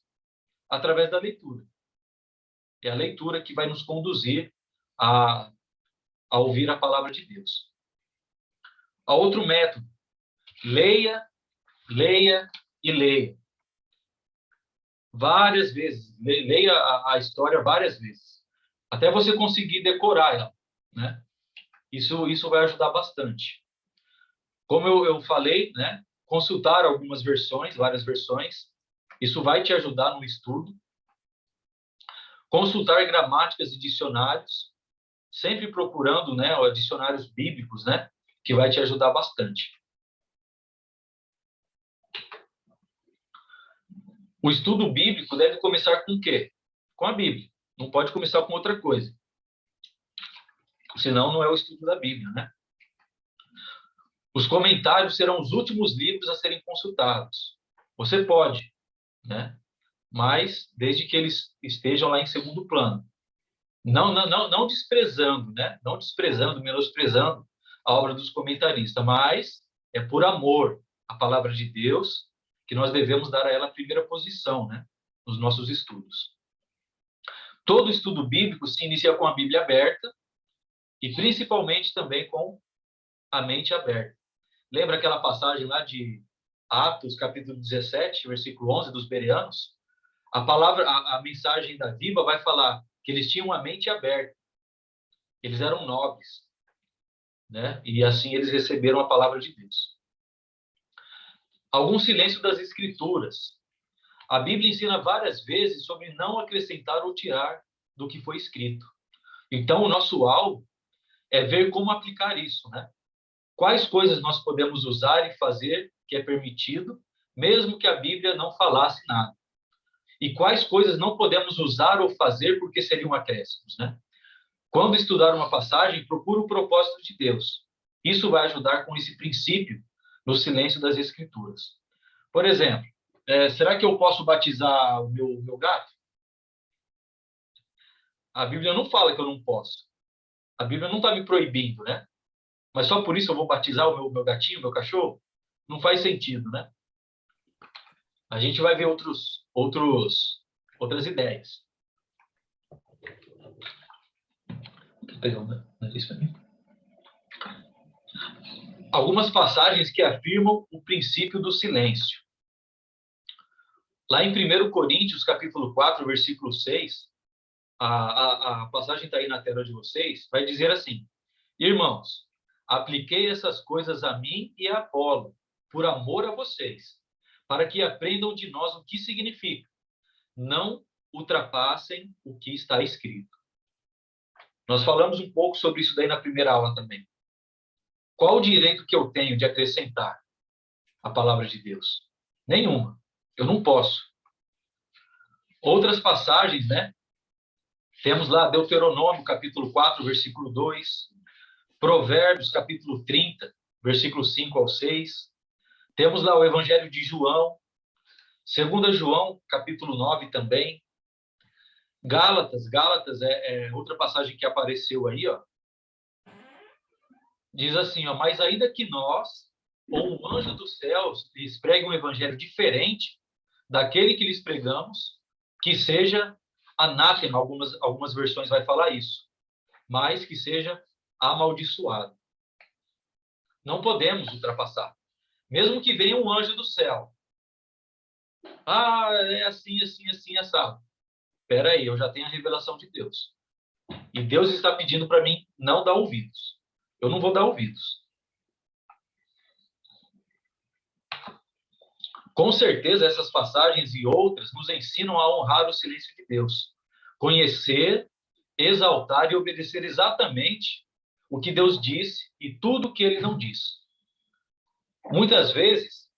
através da leitura. É a leitura que vai nos conduzir a ouvir a palavra de Deus. Há outro método: leia, leia e leia. Várias vezes. Leia a história várias vezes. Até você conseguir decorar ela, né? Isso vai ajudar bastante. Como eu falei, né? Consultar algumas versões, várias versões. Isso vai te ajudar no estudo. Consultar gramáticas e dicionários, sempre procurando, né, dicionários bíblicos, né, que vai te ajudar bastante. O estudo bíblico deve começar com o quê? Com a Bíblia. Não pode começar com outra coisa. Senão não é o estudo da Bíblia, né? Os comentários serão os últimos livros a serem consultados. Você pode, né? Mas desde que eles estejam lá em segundo plano. Não desprezando, né? Não desprezando, menosprezando a obra dos comentaristas, mas é por amor à palavra de Deus que nós devemos dar a ela a primeira posição, né? Nos nossos estudos. Todo estudo bíblico se inicia com a Bíblia aberta e principalmente também com a mente aberta. Lembra aquela passagem lá de Atos, capítulo 17, versículo 11, dos Bereanos? A mensagem da Viva vai falar que eles tinham a mente aberta. Eles eram nobres, né? E assim eles receberam a palavra de Deus. Algum silêncio das Escrituras. A Bíblia ensina várias vezes sobre não acrescentar ou tirar do que foi escrito. Então, o nosso alvo é ver como aplicar isso, né? Quais coisas nós podemos usar e fazer que é permitido, mesmo que a Bíblia não falasse nada. E quais coisas não podemos usar ou fazer porque seriam acréscimos, né? Quando estudar uma passagem, procure o propósito de Deus. Isso vai ajudar com esse princípio no silêncio das Escrituras. Por exemplo, será que eu posso batizar o meu gato? A Bíblia não fala que eu não posso. A Bíblia não está me proibindo, né? Mas só por isso eu vou batizar o meu gatinho, o meu cachorro? Não faz sentido, né? A gente vai ver outras ideias. Vou pegar o nariz para mim. Algumas passagens que afirmam o princípio do silêncio. Lá em 1 Coríntios, capítulo 4, versículo 6, a passagem está aí na tela de vocês, vai dizer assim: irmãos, apliquei essas coisas a mim e a Apolo, por amor a vocês, para que aprendam de nós o que significa. Não ultrapassem o que está escrito. Nós falamos um pouco sobre isso daí na primeira aula também. Qual o direito que eu tenho de acrescentar a palavra de Deus? Nenhuma. Eu não posso. Outras passagens, né? Temos lá Deuteronômio, capítulo 4, versículo 2. Provérbios, capítulo 30, versículo 5 ao 6. Temos lá o Evangelho de João. 2 João, capítulo 9 também. Gálatas é outra passagem que apareceu aí, ó. Diz assim, ó, mas ainda que nós, ou um anjo dos céus, lhes pregue um evangelho diferente daquele que lhes pregamos, que seja anátema, algumas versões vai falar isso, mas que seja amaldiçoado. Não podemos ultrapassar. Mesmo que venha um anjo do céu. Ah, é assim, assado. Espera aí, eu já tenho a revelação de Deus. E Deus está pedindo para mim não dar ouvidos. Eu não vou dar ouvidos. Com certeza, essas passagens e outras nos ensinam a honrar o silêncio de Deus. Conhecer, exaltar e obedecer exatamente o que Deus disse e tudo o que ele não disse. Muitas vezes,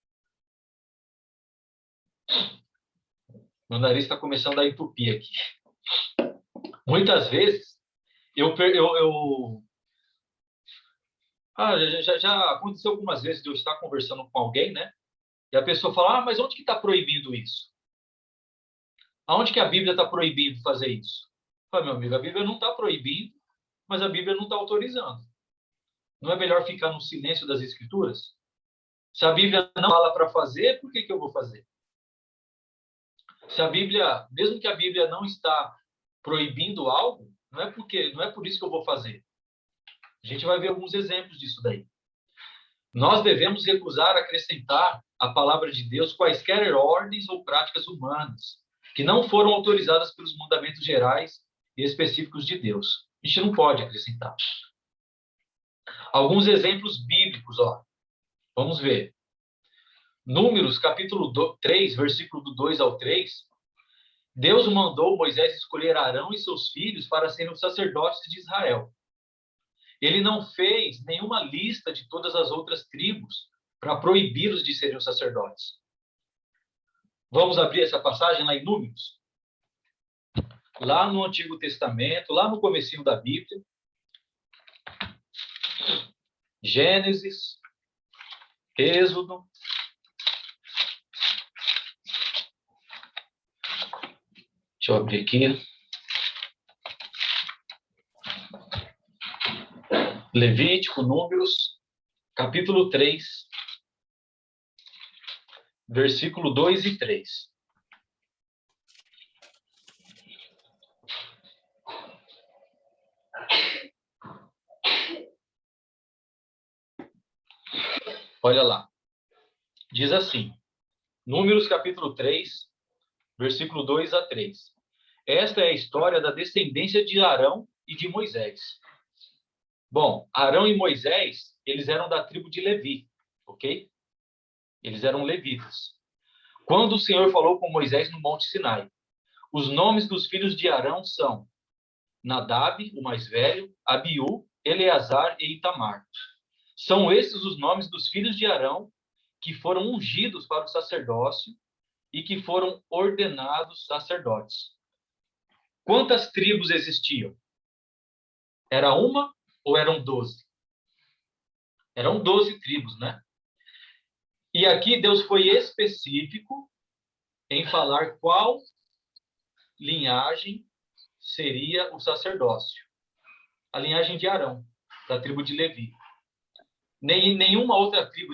meu nariz está começando a entupir aqui. Muitas vezes, já aconteceu algumas vezes de eu estar conversando com alguém, né? E a pessoa fala, mas onde que está proibido isso? Aonde que a Bíblia está proibindo fazer isso? Fala, meu amigo, a Bíblia não está proibindo, mas a Bíblia não está autorizando. Não é melhor ficar no silêncio das Escrituras? Se a Bíblia não fala para fazer, por que eu vou fazer? Se a Bíblia, mesmo que a Bíblia não está proibindo algo, não é por isso que eu vou fazer. A gente vai ver alguns exemplos disso daí. Nós devemos recusar acrescentar à palavra de Deus quaisquer ordens ou práticas humanas que não foram autorizadas pelos mandamentos gerais e específicos de Deus. A gente não pode acrescentar. Alguns exemplos bíblicos, ó. Vamos ver. Números, capítulo 3, versículo do 2 ao 3. Deus mandou Moisés escolher Arão e seus filhos para serem os sacerdotes de Israel. Ele não fez nenhuma lista de todas as outras tribos para proibi-los de serem os sacerdotes. Vamos abrir essa passagem lá em Números? Lá no Antigo Testamento, lá no comecinho da Bíblia. Gênesis, Êxodo. Deixa eu abrir aqui. Levítico, Números, capítulo 3, versículo 2 e 3. Olha lá. Diz assim, Números, capítulo 3, versículo 2 a 3. Esta é a história da descendência de Arão e de Moisés. Bom, Arão e Moisés, eles eram da tribo de Levi, ok? Eles eram levitas. Quando o Senhor falou com Moisés no Monte Sinai, os nomes dos filhos de Arão são Nadab, o mais velho, Abiú, Eleazar e Itamar. São esses os nomes dos filhos de Arão que foram ungidos para o sacerdócio e que foram ordenados sacerdotes. Quantas tribos existiam? Era uma ou eram 12? Eram 12 tribos, né? E aqui Deus foi específico em falar qual linhagem seria o sacerdócio. A linhagem de Arão, da tribo de Levi. nenhuma outra tribo.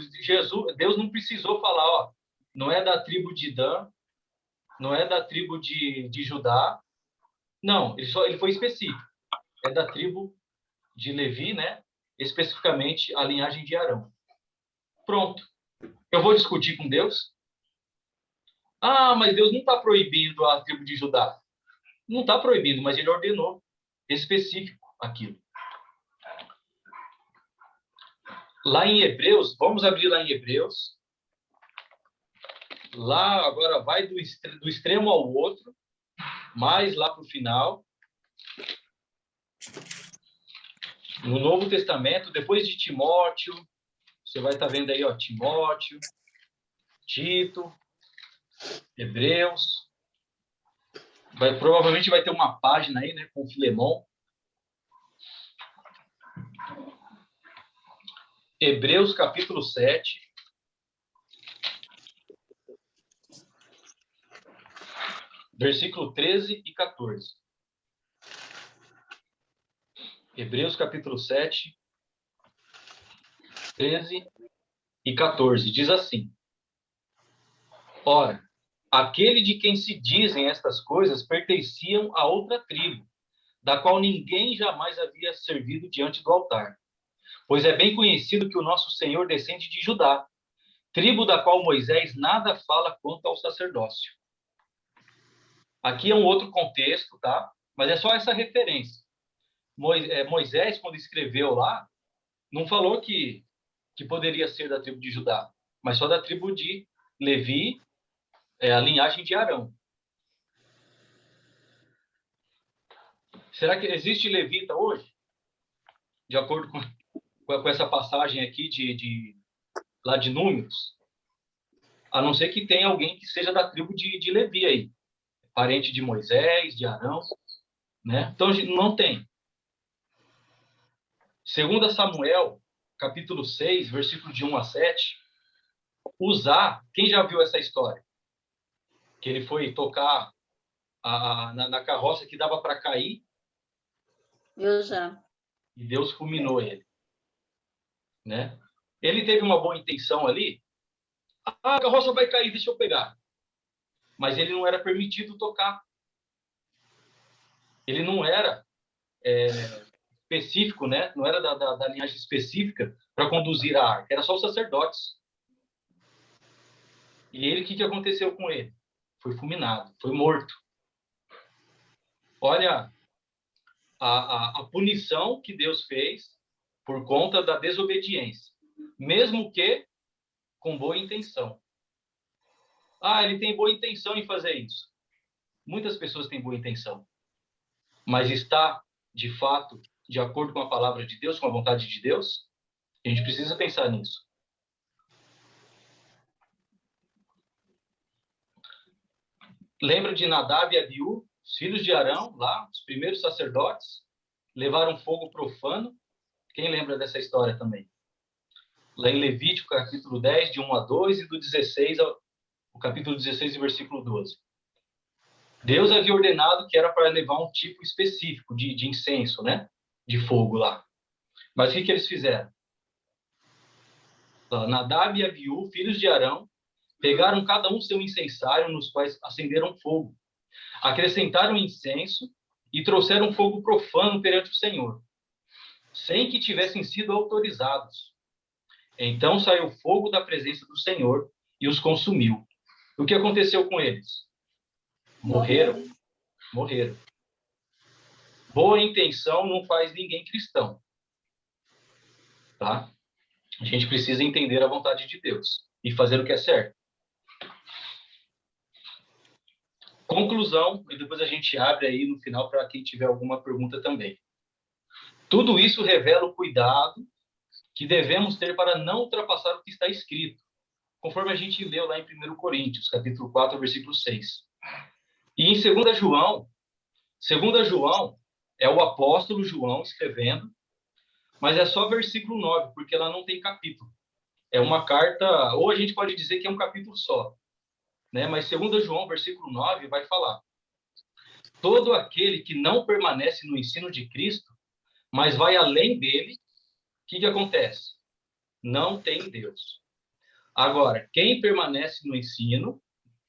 Deus não precisou falar, ó, não é da tribo de Dan, não é da tribo de Judá. Não, ele foi específico. É da tribo de Levi, né? Especificamente a linhagem de Arão. Pronto. Eu vou discutir com Deus? Ah, mas Deus não está proibindo a tribo de Judá. Não está proibindo, mas ele ordenou específico aquilo. Lá em Hebreus, vamos abrir lá em Hebreus. Lá agora vai do extremo ao outro, mais lá para o final. No Novo Testamento, depois de Timóteo, você vai estar vendo aí, ó, Timóteo, Tito, Hebreus. Provavelmente vai ter uma página aí, né, com Filemão. Hebreus, capítulo 7. Versículo 13 e 14. Hebreus, capítulo 7, 13 e 14. Diz assim: Ora, aquele de quem se dizem estas coisas pertenciam a outra tribo, da qual ninguém jamais havia servido diante do altar. Pois é bem conhecido que o nosso Senhor descende de Judá, tribo da qual Moisés nada fala quanto ao sacerdócio. Aqui é um outro contexto, tá? Mas é só essa referência. Moisés, quando escreveu lá, não falou que poderia ser da tribo de Judá, mas só da tribo de Levi, a linhagem de Arão. Será que existe levita hoje? De acordo com essa passagem aqui lá de Números? A não ser que tenha alguém que seja da tribo de Levi aí. Parente de Moisés, de Arão, né? Então, não tem. 2 Samuel, capítulo 6, versículo de 1 a 7, Uzá, quem já viu essa história? Que ele foi tocar na carroça que dava para cair. Eu já. E Deus fulminou ele. Né? Ele teve uma boa intenção ali. Ah, a carroça vai cair, deixa eu pegar. Mas ele não era permitido tocar. Ele não era específico, né? Não era da linhagem específica para conduzir a arca. Era só os sacerdotes. E ele, o que aconteceu com ele? Foi fulminado, foi morto. Olha a punição que Deus fez por conta da desobediência. Mesmo que com boa intenção. Ah, ele tem boa intenção em fazer isso. Muitas pessoas têm boa intenção. Mas está, de fato, de acordo com a palavra de Deus, com a vontade de Deus? A gente precisa pensar nisso. Lembra de Nadab e Abiú, os filhos de Arão, lá, os primeiros sacerdotes, levaram fogo profano? Quem lembra dessa história também? Lá em Levítico, capítulo 10, de 1 a 2, e do 16 ao capítulo 16, versículo 12. Deus havia ordenado que era para levar um tipo específico de incenso, né? De fogo lá. Mas o que eles fizeram? Nadab e Abiú, filhos de Arão, pegaram cada um seu incensário, nos quais acenderam fogo. Acrescentaram incenso e trouxeram fogo profano perante o Senhor, sem que tivessem sido autorizados. Então saiu fogo da presença do Senhor e os consumiu. O que aconteceu com eles? Morreram. Boa intenção não faz ninguém cristão. Tá? A gente precisa entender a vontade de Deus e fazer o que é certo. Conclusão, e depois a gente abre aí no final para quem tiver alguma pergunta também. Tudo isso revela o cuidado que devemos ter para não ultrapassar o que está escrito, conforme a gente leu lá em 1 Coríntios, capítulo 4, versículo 6. E em 2 João é o apóstolo João escrevendo, mas é só versículo 9, porque ela não tem capítulo. É uma carta, ou a gente pode dizer que é um capítulo só, né? Mas 2 João, versículo 9, vai falar: todo aquele que não permanece no ensino de Cristo, mas vai além dele, o que acontece? não tem Deus. Agora, quem permanece no ensino,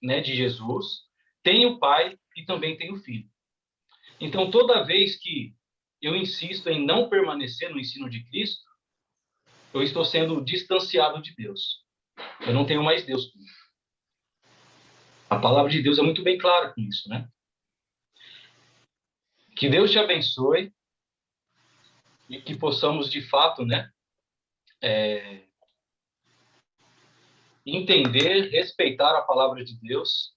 né, de Jesus, tem o Pai e também tem o Filho. Então, toda vez que eu insisto em não permanecer no ensino de Cristo, eu estou sendo distanciado de Deus. Eu não tenho mais Deus comigo. A palavra de Deus é muito bem clara com isso, né? Que Deus te abençoe e que possamos, de fato, né, entender, respeitar a palavra de Deus,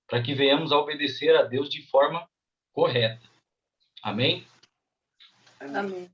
para que venhamos a obedecer a Deus de forma correta. Amém? Amém.